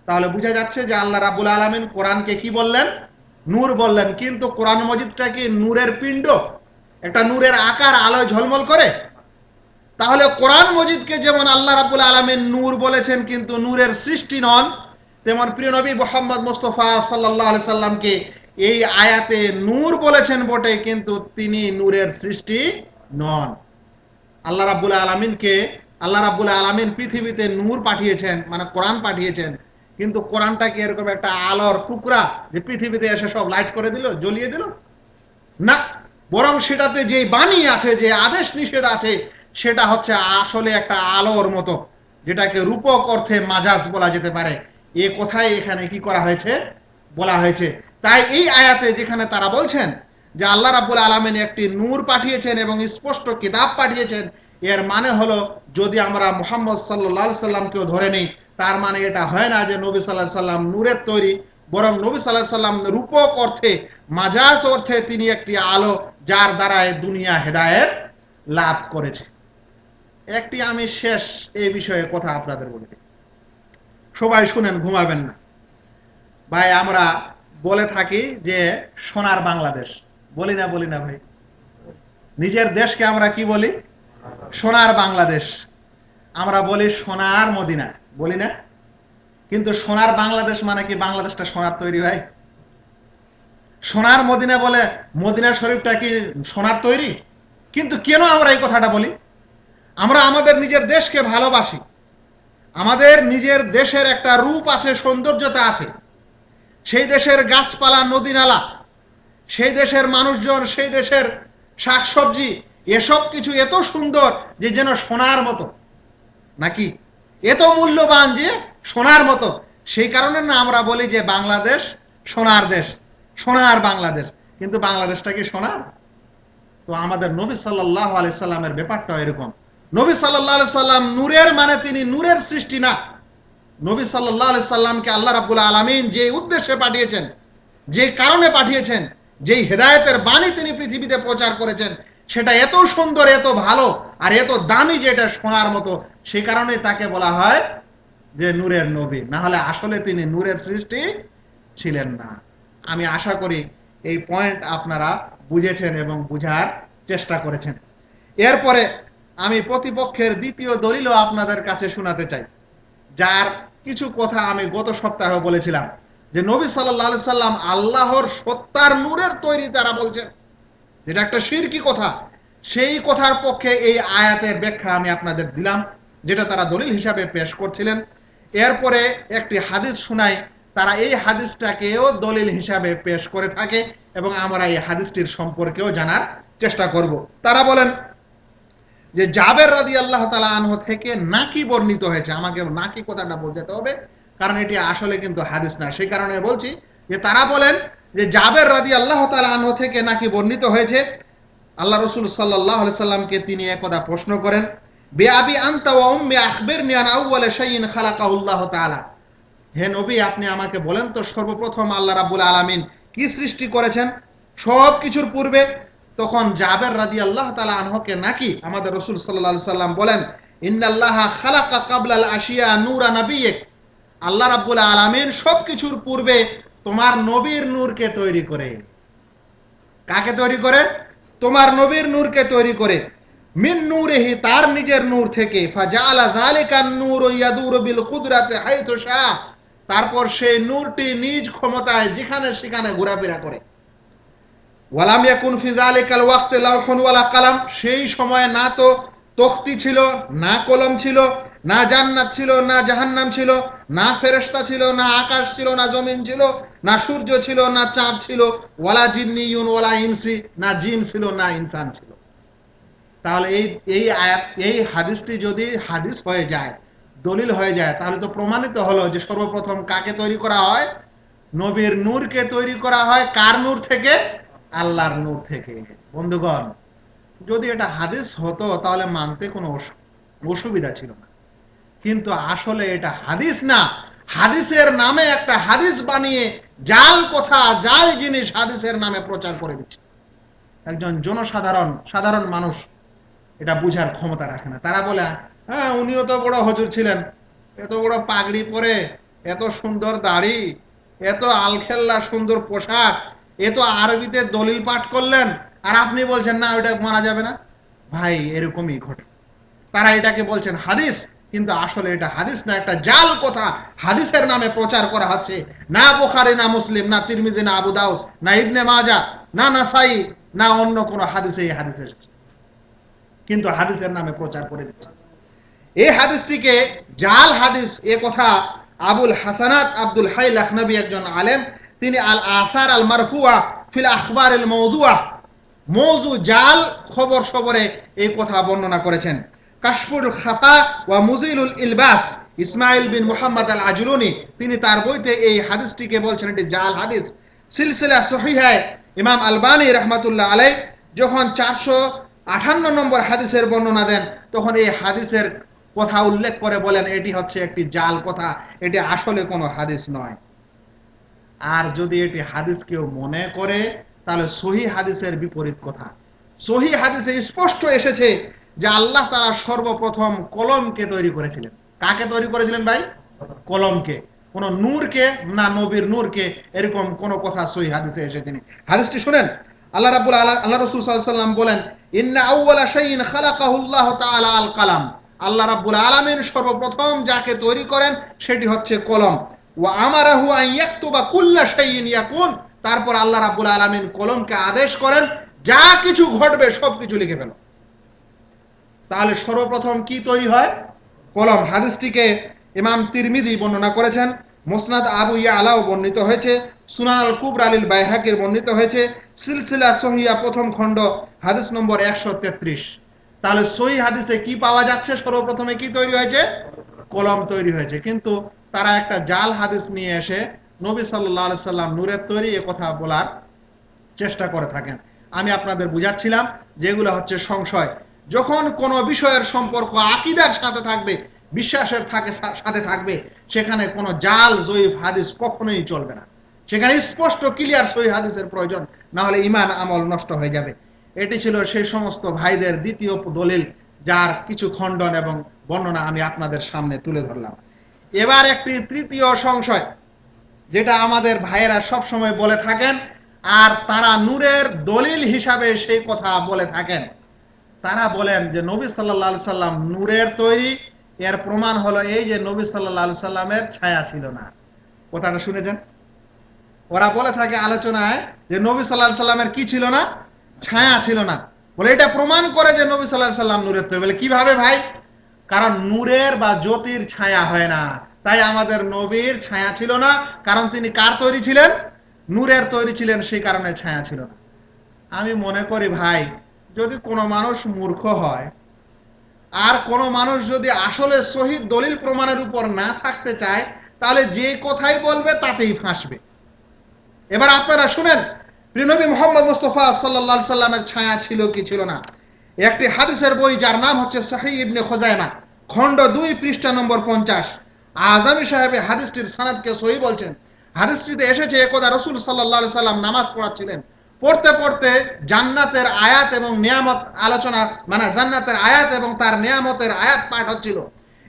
তাহলে বোঝা যাচ্ছে যে আল্লাহ রাব্বুল আলামিন কোরআনকে কি বললেন? নূর বললেন। কিন্তু কোরআন মজিদটা কি নূরের পিণ্ড? একটা নূরের আকার, আলোয় ঝলমল করে? তাহলে কোরআন মজিদকে যেমন আল্লাহ রাব্বুল আলামিন নূর বলেছেন কিন্তু নূরের সৃষ্টি নন, তেমন প্রিয় নবী মুহাম্মদ মুস্তাফা সাল্লাল্লাহু আলাইহি সাল্লামকে এই আয়াতে নূর বলেছেন বটে, কিন্তু তিনি নূরের সৃষ্টি নন। আল্লাহ রাব্বুল আলামিন পৃথিবীতে নূর পাঠিয়েছেন, মানে কোরআন পাঠিয়েছেন, কিন্তু কোরআনটা কি এরকম একটা আলোর টুকরা যে পৃথিবীতে এসে সব লাইট করে দিল, জ্বলিয়ে দিল? না, বরং সেটাতে যে বাণী আছে, যে আদেশ নিষেধ আছে, সেটা হচ্ছে আসলে একটা আলোর মতো, যেটাকে রূপক অর্থে মাজাজ বলা যেতে পারে। এ কথাই এখানে কি করা হয়েছে? বলা হয়েছে। তাই এই আয়াতে যেখানে তারা বলছেন যে আল্লাহ রাব্বুল আলামিন একটি নূর পাঠিয়েছেন এবং স্পষ্ট কিতাব পাঠিয়েছেন, এর মানে হলো যদি আমরা মুহাম্মদ সাল্লাল্লাহু আলাইহি সাল্লামকেও ধরে নেই, তার মানে এটা হয় না যে নবী সাল্লাল্লাহু আলাইহি সাল্লাম নূরের তৈরি, বরং নবী সাল্লাল্লাহু আলাইহি সাল্লাম রূপক অর্থে, মাজাজ অর্থে তিনি একটি আলো, যার দ্বারায় দুনিয়া হেদায়েত লাভ করেছে। একটি আমি শেষ এই বিষয়ে কথা আপনাদের বলে দিই, সবাই শুনেন, ঘুমাবেন না ভাই। আমরা বলে থাকি যে সোনার বাংলাদেশ, বলি না ভাই? নিজের দেশকে আমরা কি বলি? সোনার বাংলাদেশ। আমরা বলি সোনার মদিনা, বলি না? কিন্তু সোনার বাংলাদেশ মানে কি বাংলাদেশটা সোনার তৈরি হয়? সোনার মদিনা বলে মদিনা শরীফটা কি সোনার তৈরি? কিন্তু কেন আমরা এই কথাটা বলি? আমরা আমাদের নিজের দেশকে ভালোবাসি। আমাদের নিজের দেশের একটা রূপ আছে, সৌন্দর্যতা আছে। সেই দেশের গাছপালা, নদী নালা, সেই দেশের মানুষজন, সেই দেশের শাকসবজি, এসব কিছু এত সুন্দর যে যেন সোনার মতো, নাকি এত মূল্যবান যে সোনার মতো। সেই কারণে না আমরা বলি যে বাংলাদেশ সোনার দেশ, সোনার বাংলাদেশ। কিন্তু বাংলাদেশটা কি সোনার? তো আমাদের নবী সাল্লাল্লাহু আলাইহি সাল্লামের ব্যাপারটা এরকম। নবী সাল্লাল্লাহু আলাইহি সাল্লাম নূরের, মানে তিনি নূরের সৃষ্টি না। নবী সাল্লাল্লাহু আলাইহি সাল্লামকে আল্লাহ রাব্বুল আলামিন যে উদ্দেশ্যে পাঠিয়েছেন, যে কারণে পাঠিয়েছেন, যেই হেদায়েতের বাণী তিনি পৃথিবীতে প্রচার করেছেন, সেটা এত সুন্দর, এত ভালো আর এত দামি যে এটা সোনার মতো। সেই কারণে তাকে বলা হয় যে নূরের নবী। না হলে আসলে তিনি নূরের সৃষ্টি ছিলেন না। আমি আশা করি এই পয়েন্ট আপনারা বুঝেছেন এবং বুঝার চেষ্টা করেছেন। এরপরে আমি প্রতিপক্ষের দ্বিতীয় দলিলও আপনাদের কাছে শোনাতে চাই, যার কিছু কথা আমি গত সপ্তাহে বলেছিলাম যে নবী সাল্লাল্লাহু আলাইহি সাল্লাম আল্লাহর সত্তার নূরের তৈরি, তারা বলছেন, যেটা একটা শিরকি কথা। সেই কথার পক্ষে এই আয়াতের ব্যাখ্যা আমি আপনাদের দিলাম, যেটা তারা দলিল হিসাবে পেশ করছিলেন। এরপরে একটি হাদিস শোনাই, তারা এই হাদিসটাকেও দলিল হিসাবে পেশ করে থাকে এবং আমরা এই হাদিসটির সম্পর্কেও জানার চেষ্টা করব। তারা বলেন, যে জাবের রাদিয়াল্লাহু তাআলা আনহু থেকে নাকি বর্ণিত হয়েছে। আমাকে নাকি কথাটা বোঝাতে হবে, কারণ এটি আসলে কিন্তু হাদিস না। সেই কারণে বলছি যে তারা বলেন যে জাবের রাদিয়াল্লাহু তাআলা আনহু থেকে নাকি বর্ণিত হয়েছে, আল্লাহ রাসূল সাল্লাল্লাহু আলাইহি সাল্লামকে তিনি একদা প্রশ্ন করেন, বিআবি আনতা ওয়া উম্মি আখবিরনি আন আউওয়াল শাইইন খালাকাহুল্লাহু তাআলা। হে নবী, আপনি আমাকে বলেন তো সর্বপ্রথম আল্লাহ রাব্বুল আলামিন কি সৃষ্টি করেছেন সব কিছুর পূর্বে? তখন জাবের রাদিয়াল্লাহু তাআলা আনহুকে নাকি আমাদের রাসূল সাল্লাল্লাহু আলাইহি সাল্লাম বলেন, ইন্নাল্লাহা খালাকা ক্বাবলাল আশিয়া নূরা নাবিয়্যিক। আল্লাহ রাব্বুল আলামিন সব কিছুর পূর্বে তোমার নবীর নূরকে তৈরি করে। কাকে তৈরি করে? তোমার নবীর নূরকে তৈরি করে। মিন নূরিহি, তার নিজের নূর থেকে। ফাজাআলা যালিকান নূর ইয়াদুরু বিল কুদরাতি হাইতু শা, তারপর সেই নূরটি নিজ ক্ষমতায় যেখানে সেখানে ঘোরাফেরা করে। ওয়ালাম ইয়াকুন ফি যালিকাল ওয়াক্তি লাউহুন ওয়ালা কালাম, সেই সময়ে না তো তখতি ছিল, না কলম ছিল, না জান্নাত ছিল, না জাহান্নাম ছিল, না ফেরেশতা ছিল, না আকাশ ছিল, না জমিন ছিল, না সূর্য ছিল, না চাঁদ ছিল, ওয়ালা জিন্নিয়ুন ওয়ালা ইনসি, না জিন ছিল, না ইনসান ছিল। তাহলে এই আয়াত, এই হাদিসটি যদি হাদিস হয়ে যায়, দলিল হয়ে যায়, তাহলে তো প্রমাণিত হলো যে সর্বপ্রথম কাকে তৈরি করা হয়? নবীর নূরকে তৈরি করা হয়। কার নূর থেকে? আল্লাহর নূর থেকে। বন্ধুগণ, যদি এটা হাদিস হতো তাহলে মানতে কোনো অসুবিধা ছিল না, কিন্তু আসলে এটা হাদিস না। হাদিসের নামে একটা হাদিস বানিয়ে জাল কথা, জাল জিনিস হাদিসের নামে প্রচার করে দিচ্ছে। একজন সাধারণ মানুষ এটা বুঝার ক্ষমতা রাখে না। তারা বলে, হ্যাঁ উনিও তো বড় হুজুর ছিলেন, এত বড় পাগড়ি পরে, এত সুন্দর দাড়ি, এত আলখেল্লা সুন্দর পোশাক, এ তো আরবিতে দলিল পাঠ করলেন, আর আপনি বলছেন না ওইটা মানা যাবে না। ভাই, এরকমই ঘটে। তারা এটাকে বলছেন হাদিস, কিন্তু আসলে এটা হাদিস না, একটা জাল কথা হাদিসের নামে প্রচার করা হচ্ছে। না বুখারী, না মুসলিম, না তিরমিজি, না আবু দাউদ, না ইবনে মাজাহ, না নাসাই, না অন্য কোনো হাদিসে এই হাদিস এসেছে, কিন্তু হাদিসের নামে প্রচার করে দিচ্ছে। এই হাদিসটিকে জাল হাদিস, এ কথা আবুল হাসানাত আব্দুল হাই লাখনবী একজন আলেম, তিনি আল আসার আল মারফুয়া ফিল আখবার আল মওদুআ, মওজু জাল খবর সবরে এই কথা বর্ণনা করেছেন। কাশফুল খাফা ওয়া মুজিলুল ইলবাস, ইসমাইল বিন মুহাম্মদ আল আজলুনি, তিনি তার বইতে এই হাদিসটিকে বলছেন এটি জাল হাদিস। সিলসিলা সহিহায় ইমাম আলবানী রাহমাতুল্লাহ আলাইহ যখন 458 নম্বর হাদিসের বর্ণনা দেন, তখন এই হাদিসের কথা উল্লেখ করে বলেন এটি হচ্ছে একটি জাল কথা, এটি আসলে কোনো হাদিস নয়। আর যদি এটি হাদিস কেউ মনে করে, তাহলে সহি হাদিসের বিপরীত কথা। সহি হাদিসে স্পষ্ট এসেছে যে আল্লাহ তাআলা সর্বপ্রথম কলমকে তৈরি করেছিলেন। কাকে তৈরি করেছিলেন ভাই? কলমকে, কোন নূরকে না, নবীর নূরকে, এরকম কোন কথা সহি হাদিসে এসেছে। হাদিসটি শুনেন, আল্লাহ রাব্বুল আল্লাহ রাসূল সাল্লাল্লাহু আলাইহি ওয়াসাল্লাম বলেন, ইন্না আউওয়ালা শাইইন খালাকাহুল্লাহু তাআলা আল কালাম। আল্লাহ রাব্বুল আলামিন সর্বপ্রথম যাকে তৈরি করেন সেটি হচ্ছে কলম। ওয়া আমারাহু আন ইয়াকতুবা কুল্লা শাইইন ইয়াকুন, তারপর আল্লাহ রাব্বুল আলামিন কলমকে আদেশ করেন যা কিছু ঘটবে সব কিছু লিখে ফেলো। তাহলে সর্বপ্রথম কি তৈরি হয়? কলম। হাদিসটিকে ইমাম তিরমিজি বর্ণনা করেছেন, মুসনাদ আবু ইয়ালাও বর্ণিত হয়েছে, সুনান আল কুবরা লিল বাইহাকির বর্ণিত হয়েছে, সিলসিলা সহিয়া প্রথম খণ্ড হাদিস নম্বর 133। তাহলে সহি হাদিসে কি পাওয়া যাচ্ছে? সর্বপ্রথমে কি তৈরি হয়েছে? কলম তৈরি হয়েছে। কিন্তু তারা একটা জাল হাদিস নিয়ে এসে নবী সাল্লাল্লাহু আলাইহি সাল্লাম নূরের তৈরি এ কথা বলার চেষ্টা করে থাকেন। আমি আপনাদের বুঝাচ্ছিলাম যেগুলো হচ্ছে সংশয়। যখন কোনো বিষয়ের সম্পর্ক আকীদার সাথে থাকবে, বিশ্বাসের সাথে থাকবে, সেখানে কোনো জাল জয়ীফ হাদিস কখনোই চলবে না। সেখানে স্পষ্ট ক্লিয়ার সহিহ হাদিসের প্রয়োজন, না হলে ঈমান আমল নষ্ট হয়ে যাবে। এটি ছিল সেই সমস্ত ভাইদের দ্বিতীয় দলিল, যার কিছু খণ্ডন এবং বর্ণনা আমি আপনাদের সামনে তুলে ধরলাম। এবার একটি তৃতীয় সংশয়, যেটা আমাদের ভাইয়েরা সব সময় বলে থাকেন, আর তারা নূরের দলিল হিসাবে সেই কথা বলে থাকেন। তারা বলেন যে নবী সাল্লাল্লাহু আলাইহি সাল্লাম নূরের তৈরি, এর প্রমাণ হলো এই যে নবী সাল্লাল্লাহু আলাইহি সাল্লামের ছায়া ছিল না। কথাটা শুনেছেন? ওরা বলে থাকে আলোচনায় যে নবী সাল্লাল্লাহু আলাইহি সাল্লামের কি ছিল না? ছায়া ছিল না। বলে এটা প্রমাণ করে যে নবী সাল্লাল্লাহু আলাইহি সাল্লাম নূরের তৈরি। বলে কিভাবে ভাই? কারণ নূরের বা জ্যোতির ছায়া হয় না, তাই আমাদের নবীর ছায়া ছিল না। কারণ তিনি কার তৈরি ছিলেন? নূরের তৈরি ছিলেন, সেই কারণে ছায়া ছিল না। আমি মনে করি ভাই, যদি কোনো মানুষ মূর্খ হয়, আর কোনো মানুষ যদি আসলে সহিহ দলিল প্রমাণের উপর না থাকতে চায় তাহলে যে কথাই বলবে তাতেই ফাঁসবে। এবার আপনারা শুনেন, প্রিয়নবী মুহাম্মদ মুস্তাফা সাল্লাল্লাহু আলাইহি সাল্লামের ছায়া ছিল কি ছিল না। একটি হাদিসের বই যার নাম হচ্ছে সহিহ ইবনে খুজাইমা, খণ্ড 2 পৃষ্ঠা নম্বর 50, আজমি সাহেব হাদিসটির সনদকে সহিহ বলছেন। হাদিসটিতে এসেছে, একদা রাসূল সাল্লাল্লাহু আলাইহি সাল্লাম নামাজ পড়াচ্ছিলেন। পড়তে পড়তে জান্নাতের আয়াত এবং নিয়ামত আলোচনা, মানে জান্নাতের আয়াত এবং তার নিয়ামতের আয়াত পাঠ হচ্ছিল।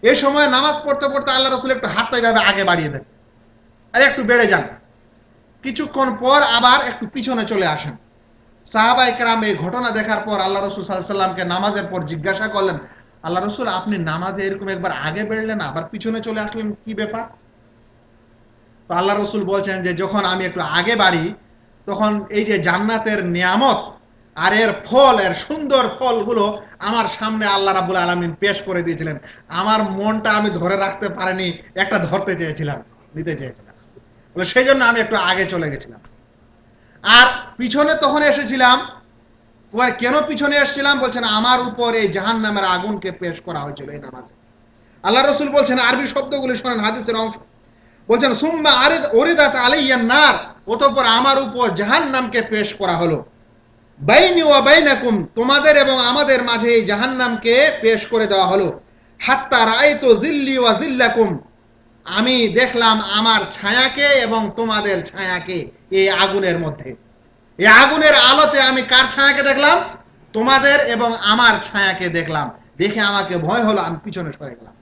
এই সময় নামাজ পড়তে পড়তে আল্লাহ রাসূল একটু হাতটা এইভাবে আগে বাড়িয়ে দেন আর একটু বেড়ে যান, কিছুক্ষণ পর আবার একটু পিছনে চলে আসেন। সাহাবায়ে কেরাম এই ঘটনা দেখার পর আল্লাহ রাসূল সাল্লাল্লাহু আলাইহি সাল্লামকে নামাজের পর জিজ্ঞাসা করলেন, আল্লাহ রাসূল আপনি নামাজে এরকম একবার আগে বেড়লেন আবার পিছনে চলে আসলেন, কি ব্যাপার? তো আল্লাহ রাসূল বলছেন যে যখন আমি একটু আগে বাড়ি তখন এই যে জান্নাতের নিয়ামত আর এর ফল, এর সুন্দর ফলগুলো আমার সামনে আল্লাহ রাব্বুল আলামিন পেশ করে দিয়েছিলেন। আমার মনটা আমি ধরে রাখতে পারিনি, একটা ধরতে চেয়েছিলাম, নিতে চেয়েছিলাম, সেই জন্য আমি একটু আগে চলে গেছিলাম। আর পিছনে তখন এসেছিলাম, কেন পিছনে এসেছিলাম? বলছেন আমার উপর এই জাহান্নামের আগুনকে পেশ করা হয়েছিল এই নামাজে। আল্লাহ রাসূল বলছেন, আরবি শব্দগুলি শোনেন, হাদিসের অংশ বলছেন, সুম্মা উরিদাত আলাইয়ান নার, অতঃপর আমার উপর জাহান্নামকে পেশ করা হলো। বাইনি ওয়া বাইনাকুম, তোমাদের এবং আমাদের মাঝে এই জাহান্নামকে পেশ করে দেওয়া হলো। হাত্তা রাআইতু যিল্লি ওয়া যিল্লাকুম, আমি দেখলাম আমার ছায়াকে এবং তোমাদের ছায়াকে এই আগুনের মধ্যে। এই আগুনের আলোতে আমি কার ছায়াকে দেখলাম? তোমাদের এবং আমার ছায়াকে দেখলাম। দেখে আমাকে ভয় হলো, আমি পিছনে সরে গেলাম।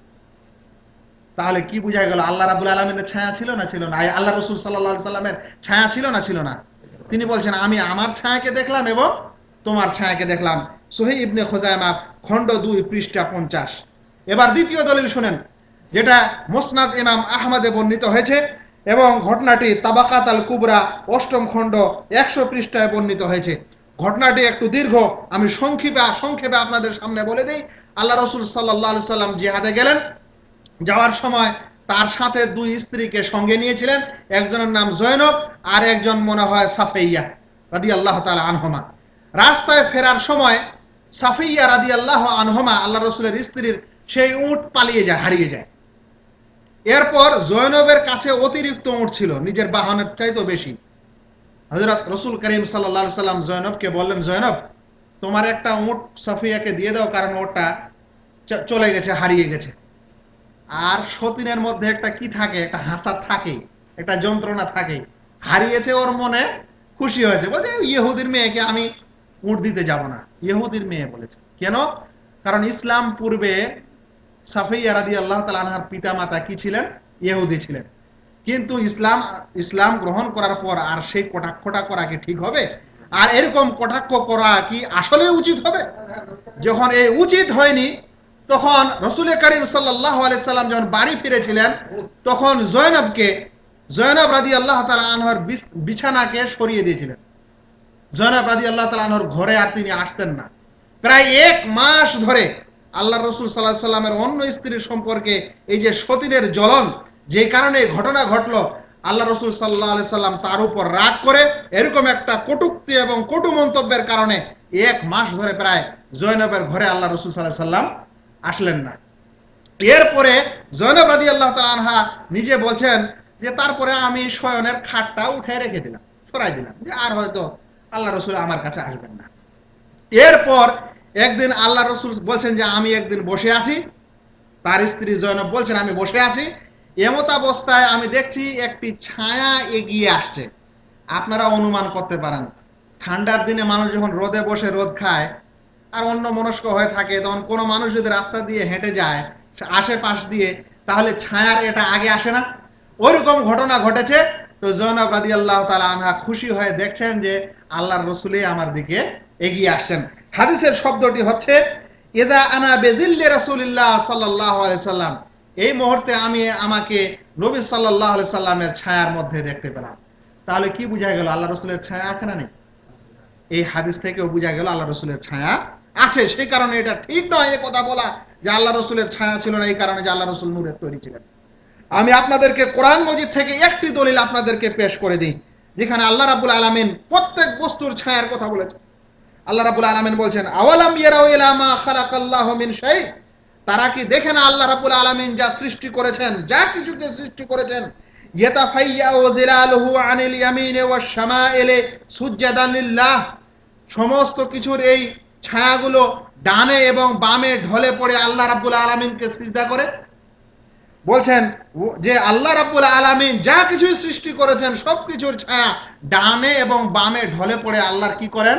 তাহলে কি বোঝা গেল? আল্লাহ রাব্বুল আলামিনের ছায়া ছিল না ছিল না? আল্লাহ রাসূল সাল্লাল্লাহু আলাইহি সাল্লামের ছায়া ছিল না ছিল না? তিনি বলছেন আমি আমার ছায়াকে দেখলাম এবং তোমার ছায়াকে দেখলাম। সহিহ ইবনে খুজাইমা, খণ্ড 2 পৃষ্ঠা 50। এবার দ্বিতীয় দলিল শুনেন, যেটা মুসনাদ ইমাম আহমদে বর্ণিত হয়েছে এবং ঘটনাটি তাবাকাত আল কুবরা 8ম খণ্ড 100 পৃষ্ঠায় বর্ণিত হয়েছে। ঘটনাটি একটু দীর্ঘ, আমি সংক্ষেপে আপনাদের সামনে বলে দেই। আল্লাহ রাসূল সাল্লাল্লাহু আলাইহি সাল্লাম জিহাদে গেলেন। যাওয়ার সময় তার সাথে 2 স্ত্রীকে সঙ্গে নিয়েছিলেন, একজনের নাম জয়নব আর একজন মনে হয় সাফিয়া রাদিয়াল্লাহু তাআলা আনহুমা। রাস্তায় ফেরার সময় সাফিয়া রাদিয়াল্লাহু আনহুমা, আল্লাহ রাসূলের স্ত্রীর সেই উট পালিয়ে যায়, হারিয়ে যায়। এরপর জয়নবের কাছে অতিরিক্ত উট ছিল, নিজের বাহনের চাইতে বেশি। হযরত রাসূল করিম সাল্লাল্লাহু আলাইহি সাল্লাম জয়নবকে বললেন, জয়নব তোমার একটা উট সাফিয়াকে দিয়ে দাও, কারণ ওটা চলে গেছে, হারিয়ে গেছে। আর সতীনের মধ্যে একটা কি থাকে, একটা হাসাদ থাকে, একটা যন্ত্রণা থাকে। হারিয়েছে, ওর মনে খুশি হয়েছে, বলছে ইহুদির মেয়েকে আমি উট দিতে যাব না। ইহুদির মেয়ে বলেছে কেন? কারণ ইসলাম পূর্বে সাফিয়া রাদিয়াল্লাহু তাআলা আনহার পিতামাতা কি ছিলেন? ইহুদি ছিলেন। কিন্তু ইসলাম গ্রহণ করার পর আর সেই কটাক্ষটা করা কি ঠিক হবে? আর এরকম কটাক্ষ করা কি আসলে উচিত হবে? যখন এই উচিত হয়নি, তখন রাসূল করিম সাল্লাল্লাহু আলাইহি সাল্লাম যখন বাড়ি ফিরেছিলেন, তখন জয়নব রাদিয়াল্লাহু তাআলা আনহার বিছানাকে সরিয়ে দিয়েছিলেন। জয়নব রাদিয়াল্লাহু তাআলা আনহার ঘরে আর তিনি আসতেন না। প্রায় 1 মাস ধরে আল্লাহ রাসূল সাল্লাল্লাহু আলাইহি সাল্লামের অন্য স্ত্রীর সম্পর্কে এই যে সতীনের জ্বলন, যে কারণে ঘটনা ঘটলো, আল্লাহ রাসূল সাল্লাল্লাহু আলাইহি সাল্লাম তার উপর রাগ করে এরকম একটা কটূক্তি এবং কটু মন্তব্যের কারণে 1 মাস ধরে প্রায় জয়নবের ঘরে আল্লাহ রাসূল সাল্লাল্লাহু আলাইহি সাল্লাম আসলেন না। এরপরে জয়নব রাদিয়াল্লাহু তাআলা আনহা নিজে বলছেন যে তারপরে আমি শয়নের খাটটা উঠে রেখে দিলাম, সরাই দিলাম, যে আর হয়তো আল্লাহ রাসূল আমার কাছে আসবেন না। এরপর একদিন আল্লাহ রাসূল বলছেন যে আমি একদিন বসে আছি, তার স্ত্রী জয়নব বলছেন আমি বসে আছি, এমত অবস্থায় আমি দেখছি একটি ছায়া এগিয়ে আসছে। আপনারা অনুমান করতে পারেন, ঠান্ডার দিনে মানুষ যখন রোদে বসে রোদ খায় আর অন্য মনস্ক হয়ে থাকে, তখন কোনো মানুষ যদি রাস্তা দিয়ে হেঁটে যায় আশেপাশ দিয়ে, তাহলে ছায়ার এটা আগে আসে না? ওইরকম ঘটনা ঘটেছে। তো জয়নব রাদিয়াল্লাহু তাআলা আনহা খুশি হয়ে দেখছেন যে আল্লাহর রাসূলই আমার দিকে এগিয়ে আসছেন। হাদিসের শব্দটি হচ্ছে ইযা আনা বিযিল্লি রাসূলিল্লাহ সাল্লাল্লাহু আলাইহি সাল্লাম, এই মুহূর্তে আমি আমাকে নবী সাল্লাল্লাহু আলাইহি সাল্লামের ছায়ার মধ্যে দেখতে পেলাম। তাহলে কি বোঝা গেল? আল্লাহ রাসূলের ছায়া আছে না নেই? এই হাদিস থেকেও বোঝা গেল আল্লাহ রাসূলের ছায়া আছে। সেই কারণে এটা ঠিক নয় এই কথা বলা যে আল্লাহ রাসূলের ছায়া ছিল না, এই কারণে যে আল্লাহ রাসূল নূরের তৈরি ছিলেন। আমি আপনাদেরকে কোরআন মজিদ থেকে একটি দলিল আপনাদেরকে পেশ করে দিই, যেখানে আল্লাহ রাব্বুল আলামিন প্রত্যেক বস্তুর ছায়ার কথা বলেছেন। আল্লাহ রাব্বুল আলামিন বলছেন, আওয়ালাম ইয়ারাউ ইলা মা খালাকাল্লাহু মিন শাই, তারা কি দেখে না আল্লাহ রাব্বুল আলামিন যা সৃষ্টি করেছেন, যা কিছুকে সৃষ্টি করেছেন, ইয়াতাফাইয়াউ যিলালুহু আনিল ইয়ামিনি ওয়াশ শামাইলি সুজদান লিল্লাহ, সমস্ত কিছুর এই ছায়াগুলো ডানে এবং বামে ঢলে পড়ে আল্লাহ রাব্বুল আলামিনকে সিজদা করে। বলছেন যে আল্লাহ রাব্বুল আলামিন যা কিছু সৃষ্টি করেছেন সবকিছুর ছায়া ডানে এবং বামে ঢলে পড়ে আল্লাহর কি করেন?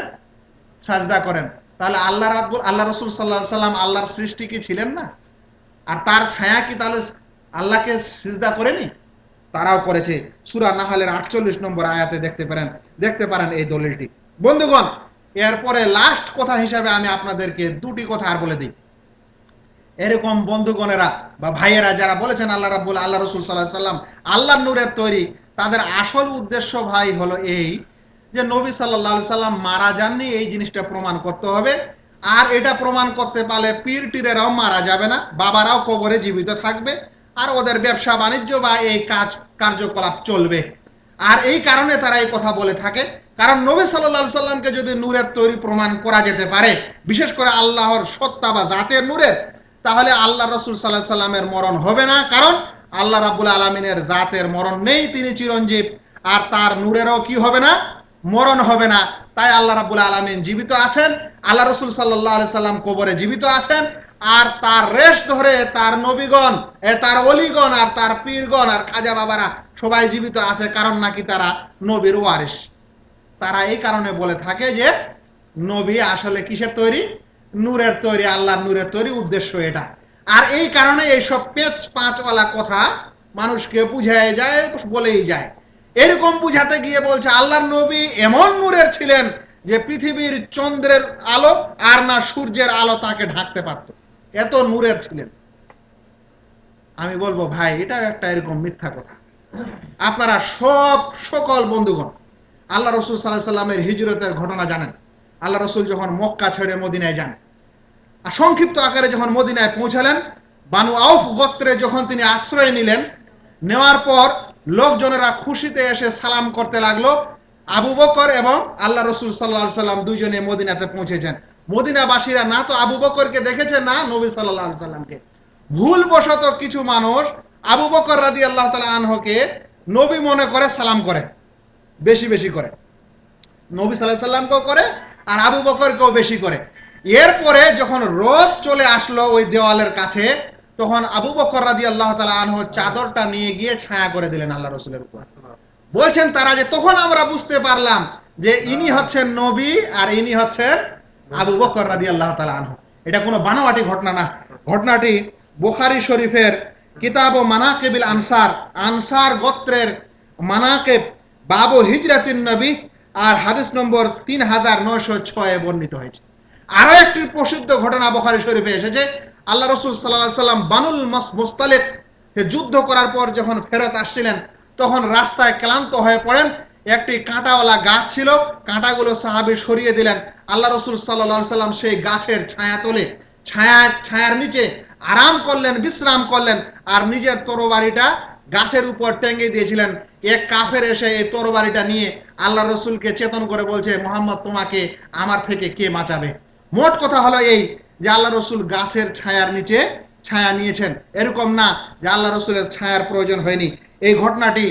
সাজদা করেন। তাহলে আল্লাহ রাসূল সাল্লাল্লাহু আলাইহি সাল্লাম আল্লাহর সৃষ্টি কি ছিলেন না? আর তার ছায়া কি তাহলে আল্লাহকে সিজদা করেনি? তারাও করেছে। সূরা নাহলের 48 নম্বর আয়াতে দেখতে পারেন এই দলিলটি। বন্ধুগণ, এরপরে লাস্ট কথা হিসাবে আমি আপনাদেরকে দুটি কথা আর বলে দিই। এরকম বন্ধুগণেরা বা ভাইয়েরা যারা বলেছেন আল্লাহ রাসূল সাল্লাল্লাহু আলাইহি সাল্লাম আল্লাহর নূরের তৈরি, তাদের আসল উদ্দেশ্য ভাই হলো এই যে নবী সাল্লাল্লাহু আলাইহি সাল্লাম মারা যাননি, এই জিনিসটা প্রমাণ করতে হবে। আর এটা প্রমাণ করতে পারলে পীর টিরেরাও মারা যাবে না, বাবারাও কবরে জীবিত থাকবে, আর ওদের ব্যবসা বাণিজ্য বা এই কার্যকলাপ চলবে। আর এই কারণে তারা এই কথা বলে থাকে, কারণ নবী সাল্লাল্লাহু আলাইহি সাল্লামকে যদি নূরের তৈরি প্রমাণ করা যেতে পারে, বিশেষ করে আল্লাহর সত্তা বা জাতের নূরের, তাহলে আল্লাহ রাসূল সাল্লাল্লাহু আলাইহি সাল্লামের মরণ হবে না, কারণ আল্লাহ রাব্বুল আলামিনের জাতের মরণ নেই, তিনি চিরঞ্জীব, আর তার নূরেরও কি হবে না? মরণ হবে না। তাই আল্লাহ রাব্বুল আলামিন জীবিত আছেন, আল্লাহ রাসূল সাল্লাল্লাহু আলাইহি সাল্লাম কবরে জীবিত আছেন, আর তার রেশ ধরে তার নবীগণ, তার ওলিগণ, আর তার পীরগণ আর খাজা বাবারা সবাই জীবিত আছে, কারণ নাকি তারা নবীর ওয়ারিস। তারা এই কারণে বলে থাকে যে নবী আসলে কিসের তৈরি? নূরের তৈরি, আল্লাহর নূরের তৈরি, উদ্দেশ্য এটা। আর এই কারণে এইসব পাঁচওয়ালা কথা মানুষকে বুঝায় যায়, বলেই যায়। এরকম বুঝাতে গিয়ে বলছে আল্লাহর নবী এমন নূরের ছিলেন যে পৃথিবীর চন্দ্রের আলো আর না সূর্যের আলো তাকে ঢাকতে পারত, এত নূরের ছিলেন। আমি বলবো ভাই, এটা একটা এরকম মিথ্যা কথা। আপনারা সকল বন্ধুগণ আল্লাহ রাসূল সাল্লাল্লাহু আলাইহি সাল্লামের হিজরতের ঘটনা জানেন। আল্লাহ রাসূল যখন মক্কা ছেড়ে মদিনায় যান, আর সংক্ষিপ্ত আকারে যখন মদিনায় পৌঁছালেন, বানু আউফ গোত্রে যখন তিনি আশ্রয় নিলেন, নেওয়ার পর লোকজনেরা খুশিতে এসে সালাম করতে লাগলো। আবু বকর এবং আল্লাহ রাসূল সাল্লাল্লাহু আলাইহি সাল্লাম দুইজনে মদিনাতে পৌঁছেছেন। মদিনাবাসীরা না তো আবু বকরকে দেখেছে, না নবী সাল্লাল্লাহু আলাইহি সাল্লামকে। ভুলবশত কিছু মানুষ আবু বকর রাদিয়াল্লাহু তাআলা আনহুকে নবী মনে করে সালাম করে, বেশি বেশি করে, নবী সাল্লাল্লাহু আলাইহি সাল্লামকেও করে আর আবু বকরকেও বেশি করে। এরপরে যখন রোদ চলে আসলো ওই দেওয়ালের কাছে, তখন আবু বকর রাদিয়াল্লাহু তাআলা আনহু চাদরটা নিয়ে গিয়ে ছায়া করে দিলেন আল্লাহ রাসূলের উপর। বলছেন তারা যে তখন আমরা বুঝতে পারলাম যে ইনি হচ্ছেন নবী আর ইনি হচ্ছেন আবু বকর রাদিয়াল্লাহু তাআলা আনহু। এটা কোনো বানোয়াটি ঘটনা না। ঘটনাটি বুখারী শরীফের কিতাব ও মানাকিবিল আনসার, আনসার গোত্রের মানাকিব, বাবু হিজরাতিন নবী, আর হাদিস নম্বর 3906 বর্ণিত হয়েছে। আরো একটি প্রসিদ্ধ ঘটনা বুখারী শরীফে এসেছে। আল্লাহ রাসূল সাল্লাল্লাহু আলাইহি সাল্লাম বানুল মুস্তালিক যুদ্ধ করার পর যখন ফেরত আসছিলেন, তখন রাস্তায় ক্লান্ত হয়ে পড়েন। একটি কাঁটাওয়ালা গাছ ছিল, কাঁটাগুলো সাহাবী সরিয়ে দিলেন। আল্লাহ রাসূল সাল্লাল্লাহু আলাইহি সাল্লাম সেই গাছের ছায়া তলে ছায়ার নিচে আরাম করলেন, বিশ্রাম করলেন, আর নিজের তরবারিটা গাছের উপর টেঙ্গে দিয়েছিলেন। এক কাফের এসে এই তরবারিটা নিয়ে আল্লাহ রাসূলকে চেতন করে বলছে, মুহাম্মদ তোমাকে আমার থেকে কে বাঁচাবে? মোট কথা হলো এই যে আল্লাহ রাসূল গাছের ছায়ার নিচে ছায়া নিয়েছেন, এরকম না যে আল্লাহ রাসূলের ছায়ার প্রয়োজন হয়নি। এই ঘটনাটি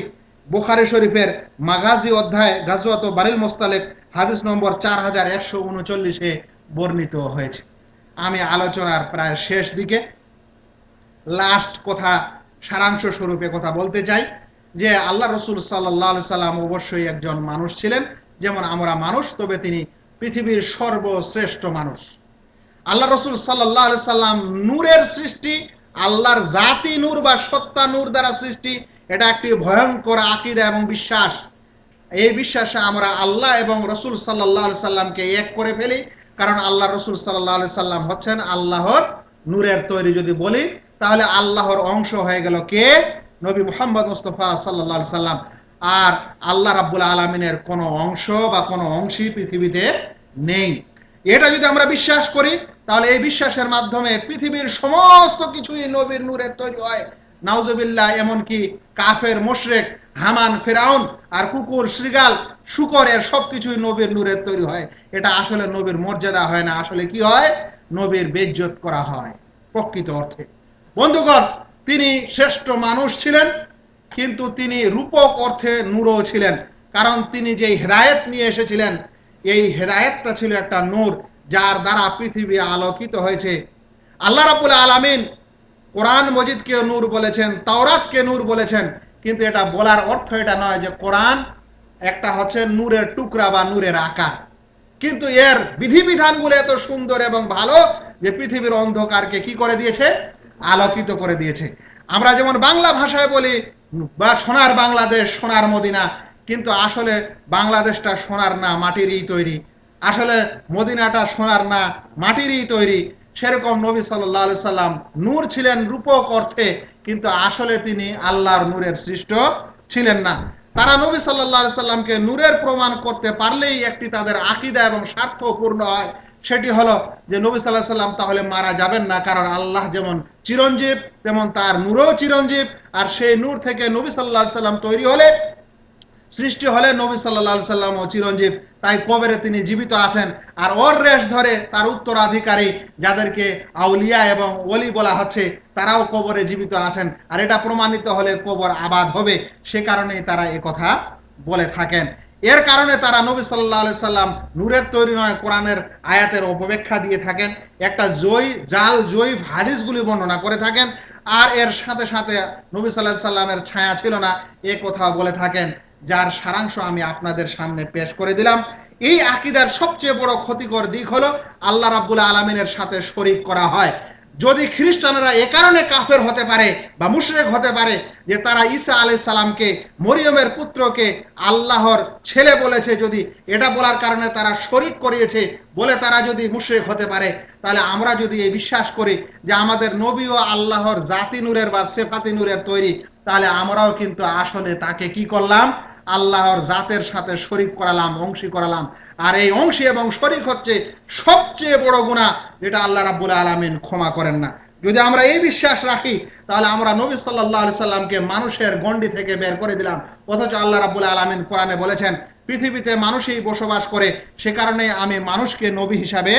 বুখারী শরীফের মাগাজি অধ্যায় গাজওয়াত বানিল মুস্তালিক হাদিস নম্বর 4139 বর্ণিত হয়েছে। আমি আলোচনার প্রায় শেষ দিকে লাস্ট কথা, সারাংশ স্বরূপে কথা বলতে চাই যে আল্লাহ রাসূল সাল্লাল্লাহু আলাইহি সাল্লাম অবশ্যই একজন মানুষ ছিলেন, যেমন আমরা মানুষ, তবে তিনি পৃথিবীর সর্বশ্রেষ্ঠ মানুষ। আল্লাহ রাসূল সাল্লাল্লাহু আলাইহি সাল্লাম নূরের সৃষ্টি, আল্লাহর জাতি নূর বা সত্তা নূর দ্বারা সৃষ্টি। এটা একটি ভয়ঙ্কর আকীদা এবং বিশ্বাস। এই বিশ্বাসে আমরা আল্লাহ এবং রাসূল সাল্লাল্লাহু আলাইহি সাল্লামকে এক করে ফেলি, কারণ আল্লাহ রাসূল সাল্লাল্লাহু আলাইহি সাল্লাম হচ্ছেন আল্লাহর নূরের তৈরি। যদি বলি তাহলে আল্লাহর অংশ হয়ে গেল কে? নবী মুহাম্মদ মুস্তাফা সাল্লাল্লাহু আলাইহি সাল্লাম। আর আল্লাহ রাব্বুল আলামিনের কোনো অংশ বা কোনো অংশই পৃথিবীতে নেই। এটা যদি আমরা বিশ্বাস করি, তাহলে এই বিশ্বাসের মাধ্যমে পৃথিবীর সমস্ত কিছুই নবীর নূরের তৈরি হয়। নাউজুবিল্লাহ, এমনকি কাফের মুশরিক হামান, ফিরাউন আর কুকুর, শৃগাল, শূকর, এর সবকিছুই নবীর নূরের তৈরি হয়। এটা আসলে নবীর মর্যাদা হয় না, আসলে কি হয়? নবীর বেইজ্জত করা হয়। প্রকৃত অর্থে। বন্ধুগণ, তিনি শ্রেষ্ঠ মানুষ ছিলেন, কিন্তু তিনি রূপক অর্থে নূরও ছিলেন, কারণ তিনি যেই হেদায়েত নিয়ে এসেছিলেন এই হেদায়েতটা ছিল একটা নূর, যার দ্বারা পৃথিবী আলোকিত হয়েছে। আল্লাহ রাব্বুল আলামিন কোরআন মজিদকে নূর বলেছেন, তাওরাতকে নূর বলেছেন, কিন্তু এটা বলার অর্থ এটা নয় যে কোরআন একটা হচ্ছে নূরের টুকরা বা নূরের আকার, কিন্তু এর বিধিবিধানগুলো এত সুন্দর এবং ভালো যে পৃথিবীর অন্ধকারকে কি করে দিয়েছে, আলোকিত করে দিয়েছে। আমরা যেমন বাংলা ভাষায় বলি বা সোনার বাংলাদেশ, সোনার মদিনা, কিন্তু আসলে বাংলাদেশটা সোনার না, মাটিরই তৈরি। আসলে মদিনাটা সোনার না, মাটিরই তৈরি। সেরকম নবী সাল্লাল্লাহু আলাইহি সাল্লাম নূর ছিলেন রূপক অর্থে, কিন্তু আসলে তিনি আল্লাহর নূরের সৃষ্ট ছিলেন না। তারা নবী সাল্লাল্লাহু আলাইহি সাল্লামকে নূরের প্রমাণ করতে পারলেই একটি তাদের আকীদা এবং স্বার্থ পূর্ণ হয়। সেটি হলো যে নবী সাল্লাল্লাহু আলাইহি সাল্লাম তাহলে মারা যাবেন না, কারণ আল্লাহ যেমন চিরঞ্জীব তেমন তার নূরও চিরঞ্জীব, আর সেই নূর থেকে নবী সাল্লাল্লাহু আলাইহি সাল্লাম তৈরি হলে, সৃষ্টি হলে নবী সাল্লাল্লাহু আলাইহি সাল্লাম ও চিরঞ্জীব, তাই কবরে তিনি জীবিত আছেন। আর ওর রেশ ধরে তার উত্তরাধিকারী যাদেরকে আউলিয়া এবং ওলি বলা হচ্ছে, তারাও কবরে জীবিত আছেন। আর এটা প্রমাণিত হলে কবর আবাদ হবে, সে কারণেই তারা কথা বলে থাকেন। এর কারণে তারা নবী সাল্লাল্লাহু আলাইহি সাল্লাম নূরের তৈরি নয়, কোরআনের আয়াতের অপব্যাখ্যা দিয়ে থাকেন, একটা জয়ীফ হাদিসগুলি বর্ণনা করে থাকেন, আর এর সাথে সাথে নবী সাল্লাল্লাহু আলাইহি সাল্লামের ছায়া ছিল না এ কথা বলে থাকেন, যার সারাংশ আমি আপনাদের সামনে পেশ করে দিলাম। এই আকীদার সবচেয়ে বড় ক্ষতিকর দিক হলো আল্লাহ রাব্বুল আলামিনের সাথে শরীক করা হয়। যদি খ্রিস্টানরা এ কারণে কাফের হতে পারে বা মুশরিক হতে পারে যে তারা ঈসা আলাইহিস সালামকে, মরিয়মের পুত্রকে আল্লাহর ছেলে বলেছে, যদি এটা বলার কারণে তারা শরীক করিয়েছে বলে তারা যদি মুশরিক হতে পারে, তাহলে আমরা যদি এই বিশ্বাস করি যে আমাদের নবীও আল্লাহর জাতি নূরের বা সিফাতি নূরের তৈরি, তাহলে আমরাও কিন্তু আসলে তাকে কি করলাম, আল্লাহর জাতের সাথে শরীক করালাম, অংশী করালাম। আর এই অংশী এবং শরীক হচ্ছে সবচেয়ে বড় গুনাহ, যেটা আল্লাহ রাব্বুল আলামিন ক্ষমা করেন না। যদি আমরা এই বিশ্বাস রাখি, তাহলে আমরা নবী সাল্লাল্লাহু আলাইহি সাল্লামকে মানুষের গণ্ডি থেকে বের করে দিলাম, অথচ আল্লাহ রাব্বুল আলামিন কোরআনে বলেছেন পৃথিবীতে মানুষই বসবাস করে, সে কারণে আমি মানুষকে নবী হিসাবে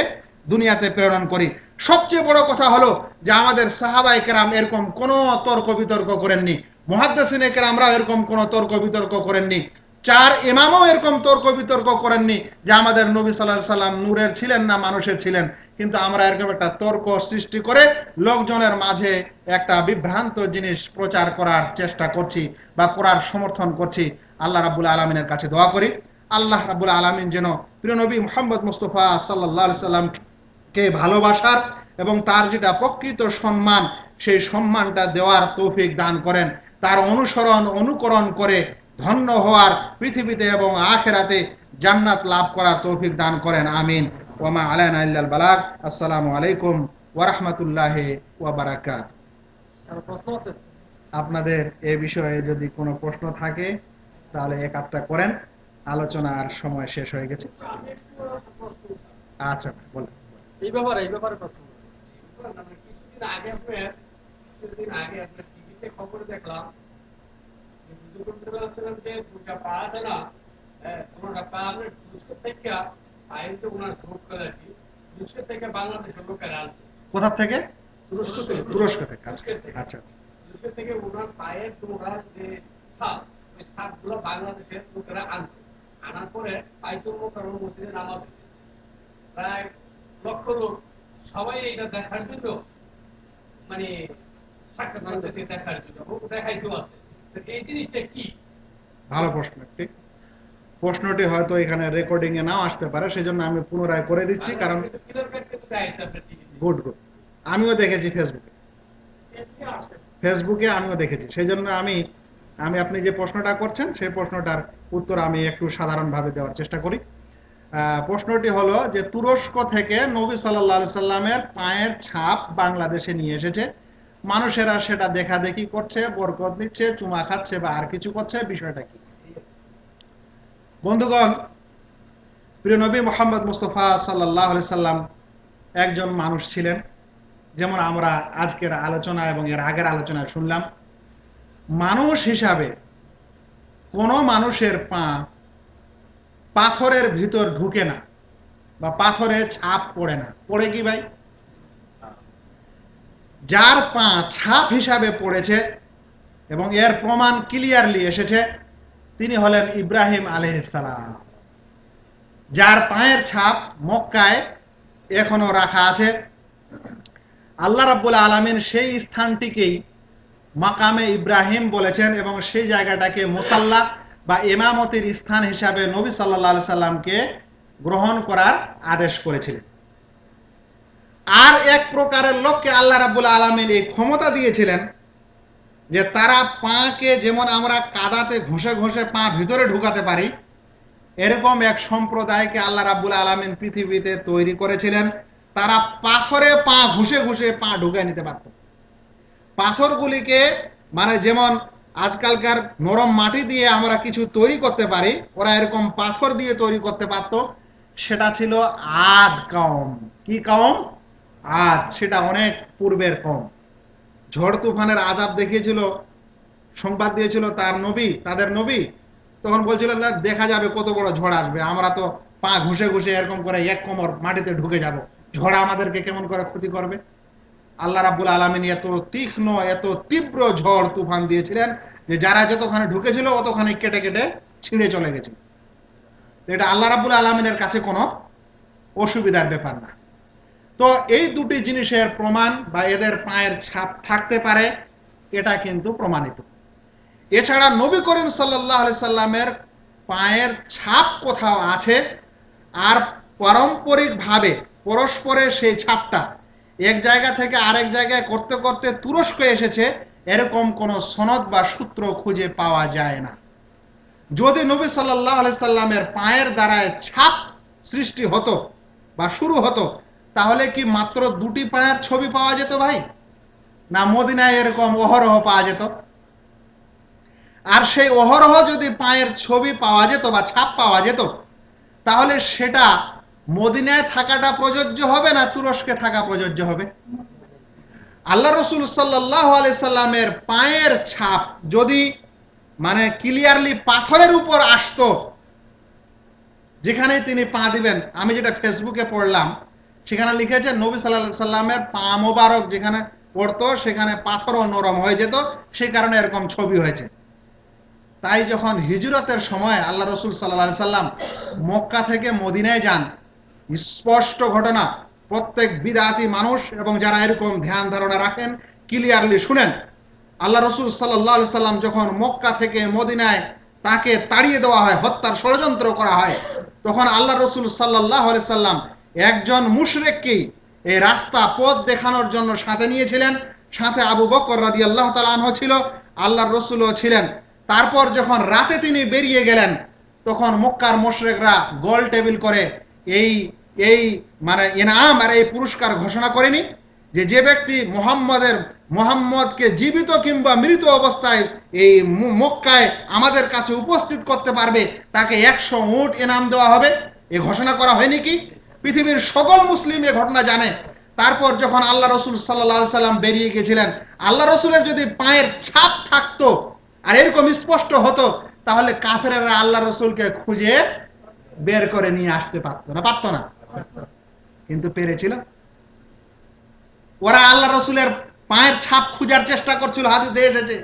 দুনিয়াতে প্রেরণ করি। সবচেয়ে বড় কথা হলো যে আমাদের সাহাবায়ে কেরাম এরকম কোনো তর্ক বিতর্ক করেননি, মুহাদ্দিসিনে কেরামরা এরকম কোনো তর্ক বিতর্ক করেননি, চার ইমামও এরকম তর্ক বিতর্ক করেননি যে আমাদের নবী সাল্লাল্লাহু আলাইহি সাল্লাম নূরের ছিলেন না মানুষের ছিলেন। কিন্তু আমরা এরকম একটা তর্ক সৃষ্টি করে লোকজনের মাঝে একটা বিভ্রান্ত জিনিস প্রচার করার চেষ্টা করছি বা করার সমর্থন করছি। আল্লাহ রাব্বুল আলামিনের কাছে দোয়া করি, আল্লাহ রাব্বুল আলামিন যেন প্রিয় নবী মুহাম্মদ মুস্তাফা সাল্লাল্লাহু আলাইহি সাল্লামকে ভালোবাসার এবং তার যেটা প্রকৃত সম্মান, সেই সম্মানটা দেওয়ার তৌফিক দান করেন, তার অনুসরণ অনুকরণ করে ধন্য হওয়ার, পৃথিবীতে এবং আখিরাতে জান্নাত লাভ করার তৌফিক দান করেন। আমিন। ওয়া মা আলাইনা ইল্লাল বালাগ। আসসালামু আলাইকুম ওয়া রাহমাতুল্লাহি ওয়া বারাকাতুহু। আপনাদের এই বিষয়ে যদি কোনো প্রশ্ন থাকে তাহলে এক আধটা করেন, আলোচনার সময় শেষ হয়ে গেছে। আচ্ছা বলেন। এই ব্যাপারে প্রশ্ন। কিছুদিন আগে আপনার টিভিতে খবর দেখলাম যে দুটা পা আছে না, কোনটা পা আপনার তুরস্ক থেকে আইনতে ওনার জোট করে আর কি, তুরস্ক থেকে বাংলাদেশের লোকেরা আনছে। কোথা থেকে? তুরস্ক থেকে। আচ্ছা, তুরস্ক থেকে ওনার পায়ের ওনার যে ছাপ, ওই ছাপগুলো বাংলাদেশের লোকেরা আনছে। আনার পরে বাইতুল মুকাররম মসজিদে নামাজ হচ্ছে, প্রায় লক্ষ লোক, সবাই এটা দেখার জন্য মানে সাক্ষাৎ করতেছে, দেখার জন্য দেখাইতেও আছে। এই জিনিসটা কি? ভালো প্রশ্ন। ঠিক, প্রশ্নটি হয়তো এখানে রেকর্ডিং এ নাও আসতে পারে, সেজন্য আমি পুনরায় করে দিচ্ছি, কারণ গুড আমিও দেখেছি ফেসবুকে আমিও দেখেছি, সেই জন্য আমি আপনি যে প্রশ্নটা করছেন সেই প্রশ্নটার উত্তর আমি একটু সাধারণভাবে দেওয়ার চেষ্টা করি। প্রশ্নটি হলো যে তুরস্ক থেকে নবী সাল্লাল্লাহু আলাইহি সাল্লামের পায়ের ছাপ বাংলাদেশে নিয়ে এসেছে, মানুষেরা সেটা দেখাদেখি করছে, বরকত নিচ্ছে, চুমা খাচ্ছে বা আর কিছু করছে, বিষয়টা কি? বন্ধুগণ, প্রিয় নবী মুহাম্মদ মুস্তাফা সাল্লাল্লাহু আলাইহি সাল্লাম একজন মানুষ ছিলেন, যেমন আমরা আজকের আলোচনা এবং এর আগের আলোচনায় শুনলাম। মানুষ হিসাবে কোনো মানুষের পা পাথরের ভিতর ঢুকে না বা পাথরে ছাপ পড়ে না। পড়ে কি ভাই? যার পা ছাপ হিসাবে পড়েছে এবং এর প্রমাণ ক্লিয়ারলি এসেছে, তিনি হলেন ইব্রাহিম আলাইহিস সালাম, যার পায়ের ছাপ মক্কায় এখনো রাখা আছে। আল্লাহ রাব্বুল আলামিন সেই স্থানটিকেই মাকামে ইব্রাহিম বলেছেন এবং সেই জায়গাটাকে মুসাল্লা বা ইমামতির স্থান হিসাবে নবী সাল্লাল্লাহু আলাইহি সাল্লামকে গ্রহণ করার আদেশ করেছিলেন। আর এক প্রকারের লোককে আল্লাহ রাব্বুল আলামিন এই ক্ষমতা দিয়েছিলেন যে তারা পাকে যেমন আমরা কাদাতে ঘষে ঘষে পা ভিতরে ঢুকাতে পারি, এরকম এক সম্প্রদায়কে আল্লাহ রাব্বুল আলামিন পৃথিবীতে তৈরি করেছিলেন। তারা পাথরে পা ঘষে ঘষে পা ঢুকে নিতে পারত। পাথরগুলিকে মানে যেমন আজকালকার নরম মাটি দিয়ে আমরা কিছু তৈরি করতে পারি, ওরা এরকম পাথর দিয়ে তৈরি করতে পারত। সেটা ছিল আদ কওম। কি কওম? আদ। সেটা অনেক পূর্বের কওম। ঝড় তুফানের আযাব দেখিয়েছিল, সংবাদ দিয়েছিল তাদের নবী। তখন বলছিল দেখা যাবে কত বড় ঝড় আসবে, আমরা তো পা ঘষে ঘষে এরকম করে এক কোমর মাটিতে ঢুকে যাব, ঝড় আমাদেরকে কেমন করে ক্ষতি করবে। আল্লাহ রাব্বুল আলামিন এত তীক্ষ্ণ এত তীব্র ঝড় তুফান দিয়েছিলেন যে যারা যতখানে ঢুকেছিল অতখানি কেটে কেটে ছিঁড়ে চলে গেছিল। এটা আল্লাহ রাব্বুল আলামিনের কাছে কোনো অসুবিধার ব্যাপার না। তো এই দুটি জিনিসের প্রমাণ বা এদের পায়ের ছাপ থাকতে পারে, এটা কিন্তু প্রমাণিত। এছাড়া নবী করিম সাল্লাল্লাহু আলাইহি সাল্লামের পায়ের ছাপ কোথাও আছে আর পারম্পরিকভাবে পরস্পরের সেই ছাপটা এক জায়গা থেকে আরেক জায়গায় করতে করতে তুরস্ক এসেছে, এরকম কোনো সনদ বা সূত্র খুঁজে পাওয়া যায় না। যদি নবী সাল্লাল্লাহু আলাইহি সাল্লামের পায়ের দ্বারায় ছাপ সৃষ্টি হতো বা শুরু হতো, তাহলে কি মাত্র দুটি পায়ের ছবি পাওয়া যেত ভাই? না মদিনায় এরকম অহরহ পাওয়া যেত? আর সেই অহরহ যদি পায়ের ছবি পাওয়া যেত বা ছাপ পাওয়া যেত, তাহলে সেটা মদিনায় থাকাটা প্রযোজ্য হবে না তুরস্কে থাকা প্রযোজ্য হবে? আল্লাহ রাসূল সাল্লাল্লাহু আলাইহি সাল্লামের পায়ের ছাপ যদি মানে ক্লিয়ারলি পাথরের উপর আসতো, যেখানে তিনি পা দিবেন, আমি যেটা ফেসবুকে পড়লাম সেখানে লিখেছে নবী সাল্লাল্লাহু আলাইহি সাল্লামের পা মোবারক যেখানে পড়তো সেখানে পাথরও নরম হয়ে যেত, সেই কারণে এরকম ছবি হয়েছে। তাই যখন হিজরতের সময় আল্লাহ রাসূল সাল্লাল্লাহু আলাইহি সাল্লাম মক্কা থেকে মদিনায় যান, স্পষ্ট ঘটনা, প্রত্যেক বিদআতি মানুষ এবং যারা এরকম ধ্যান ধারণা রাখেন ক্লিয়ারলি শুনেন। আল্লাহ রাসূল সাল্লাল্লাহু আলাইহি সাল্লাম যখন মক্কা থেকে মদিনায় তাকে তাড়িয়ে দেওয়া হয়, হত্যার ষড়যন্ত্র করা হয়, তখন আল্লাহ রাসূল সাল্লাল্লাহু আলাইহি সাল্লাম একজন মুশরিককে এই রাস্তা পথ দেখানোর জন্য সাথে নিয়েছিলেন। সাথে আবু বকর রাদিয়াল্লাহু তাআলা আনহু ছিল, আল্লাহর রাসূলও ছিলেন। তারপর যখন রাতে তিনি বেরিয়ে গেলেন, তখন মক্কার মুশরিকরা গোল টেবিল করে এই মানে ইনাম আর এই পুরস্কার ঘোষণা করেনি যে যে ব্যক্তি মুহাম্মদকে জীবিত কিংবা মৃত অবস্থায় এই মক্কায় আমাদের কাছে উপস্থিত করতে পারবে তাকে 100 উট ইনাম দেওয়া হবে। এই ঘোষণা করা হয়নি কি? পৃথিবীর সকল মুসলিম এই ঘটনা জানে। তারপর যখন আল্লাহ রাসূল সাল্লাল্লাহু আলাইহি সাল্লাম বেরিয়ে গেছিলেন, আল্লাহ রাসূলের যদি পায়ের ছাপ থাকতো আর এরকম স্পষ্ট হতো, তাহলে কাফেররা আল্লাহ রাসূলকে খুঁজে বের করে নিয়ে আসতে পারতো না? পারতো না? কিন্তু পেরেছিল। ওরা আল্লাহ রাসূলের পায়ের ছাপ খোঁজার চেষ্টা করছিল। হাদিসে এসেছে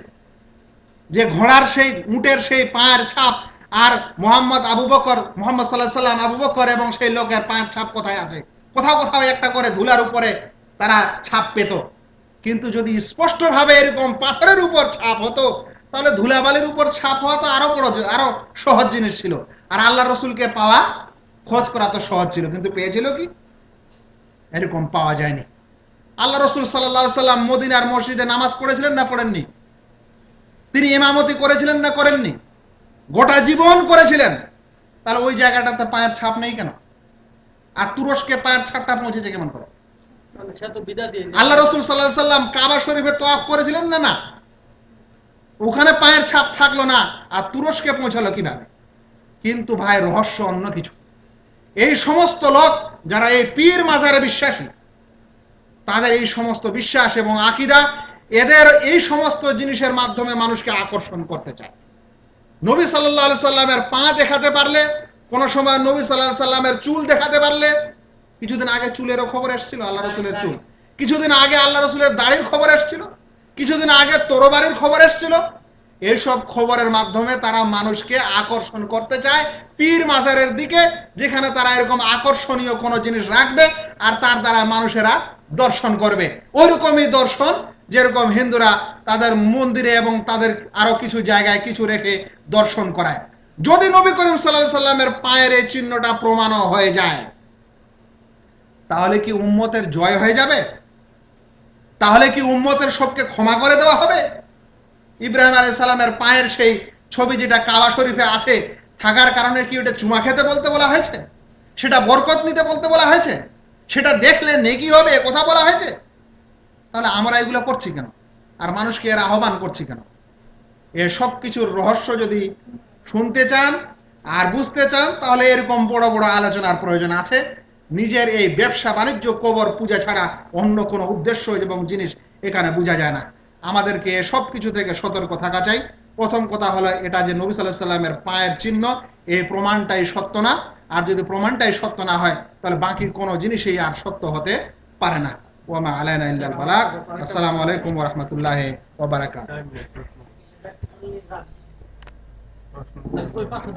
যে ঘোড়ার সেই উটের সেই পায়ের ছাপ আর মুহাম্মদ সাল্লাল্লাহু আলাইহি সাল্লাম আবু বকর এবং সেই লোকের পায়ের ছাপ কোথায় আছে? কোথাও কোথাও একটা করে ধুলার উপরে তারা ছাপ পেত। কিন্তু যদি স্পষ্টভাবে এরকম পাথরের উপর ছাপ হতো, তাহলে ধুলাবালির উপর ছাপ হওয়া তো আরো সহজ জিনিস ছিল। আর আল্লাহ রাসূলকে পাওয়া, খোঁজ করা তো সহজ ছিল। কিন্তু পেয়েছিল কি? এরকম পাওয়া যায়নি। আল্লাহ রাসূল সাল্লাল্লাহু আলাইহি সাল্লাম মদিনার মসজিদে নামাজ পড়েছিলেন না পড়েননি? তিনি ইমামতি করেছিলেন না করেননি? গোটা জীবন করেছিলেন। তাহলে ওই জায়গাটাতে পায়ের ছাপ নেই কেন? আর তুরস্কে পায়ের ছাপটা পৌঁছেছে কেমন করে? আল্লাহ রাসূল সাল্লাল্লাহু আলাইহি সাল্লাম কাবা শরীফে তওয়াফ করেছিলেন না? না, ওখানে পায়ের ছাপ থাকলো না, আর তুরস্কে পৌঁছালো কিভাবে? কিন্তু ভাই রহস্য অন্য কিছু। এই সমস্ত লোক যারা এই পীর মাজারে বিশ্বাসী, তাদের এই সমস্ত বিশ্বাস এবং আকীদা, এদের এই সমস্ত জিনিসের মাধ্যমে মানুষকে আকর্ষণ করতে চায়। নবী সাল্লাল্লাহু আলাইহি সাল্লামের পা দেখাতে পারলে, কোন সময় নবী সাল্লাল্লাহু আলাইহি সাল্লামের চুল দেখাতে পারলে, কিছুদিন আগে চুলেরও খবর এসেছিল, আল্লাহ রাসূলের চুল, কিছুদিন আগে আল্লাহ রসুলের দাড়ির খবর এসেছিল, কিছুদিন আগে তরবারির খবর এসেছিল। এইসব খবরের মাধ্যমে তারা মানুষকে আকর্ষণ করতে চায় পীর মাজারের দিকে, যেখানে তারা এরকম আকর্ষণীয় কোনো জিনিস রাখবে আর তার দ্বারা মানুষেরা দর্শন করবে। ওইরকমই দর্শন যেরকম হিন্দুরা তাদের মন্দিরে এবং তাদের আরো কিছু জায়গায় কিছু রেখে দর্শন করায়। যদি নবী করিম সাল্লাল্লাহু আলাইহি সাল্লামের পায়ের এই চিহ্নটা প্রমাণও হয়ে যায়, তাহলে কি উম্মতের জয় হয়ে যাবে? তাহলে কি উম্মতের সবকে ক্ষমা করে দেওয়া হবে? ইব্রাহিম আলাইহিস সালামের পায়ের সেই ছবি যেটা কাবা শরীফে আছে থাকার কারণে কি ওটা চুমা খেতে বলতে বলা হয়েছে? সেটা বরকত নিতে বলতে বলা হয়েছে? সেটা দেখলে নেকি হবে এ কথা বলা হয়েছে? তাহলে আমরা এগুলো করছি কেন, আর মানুষকে এর আহ্বান করছি কেন? এর সব কিছুর রহস্য যদি শুনতে চান আর বুঝতে চান, তাহলে এরকম বড় বড় আলোচনার প্রয়োজন আছে। নিজের এই ব্যবসা বাণিজ্য কবর পূজা ছাড়া অন্য কোনো উদ্দেশ্য এবং জিনিস এখানে বোঝা যায় না। আমাদেরকে সব কিছু থেকে সতর্ক থাকা চাই। প্রথম কথা হলো এটা যে নবী সাল্লাল্লাহু আলাইহি সাল্লামের পায়ের চিহ্ন, এই প্রমাণটাই সত্য না। আর যদি প্রমাণটাই সত্য না হয়, তাহলে বাকি কোনো জিনিসই আর সত্য হতে পারে না। ওয়া মা আলাইনা ইল্লাল বালাগ। আসসালামু আলাইকুম ওয়া রাহমাতুল্লাহি ওয়া বারাকাতুহু। ওই পাথর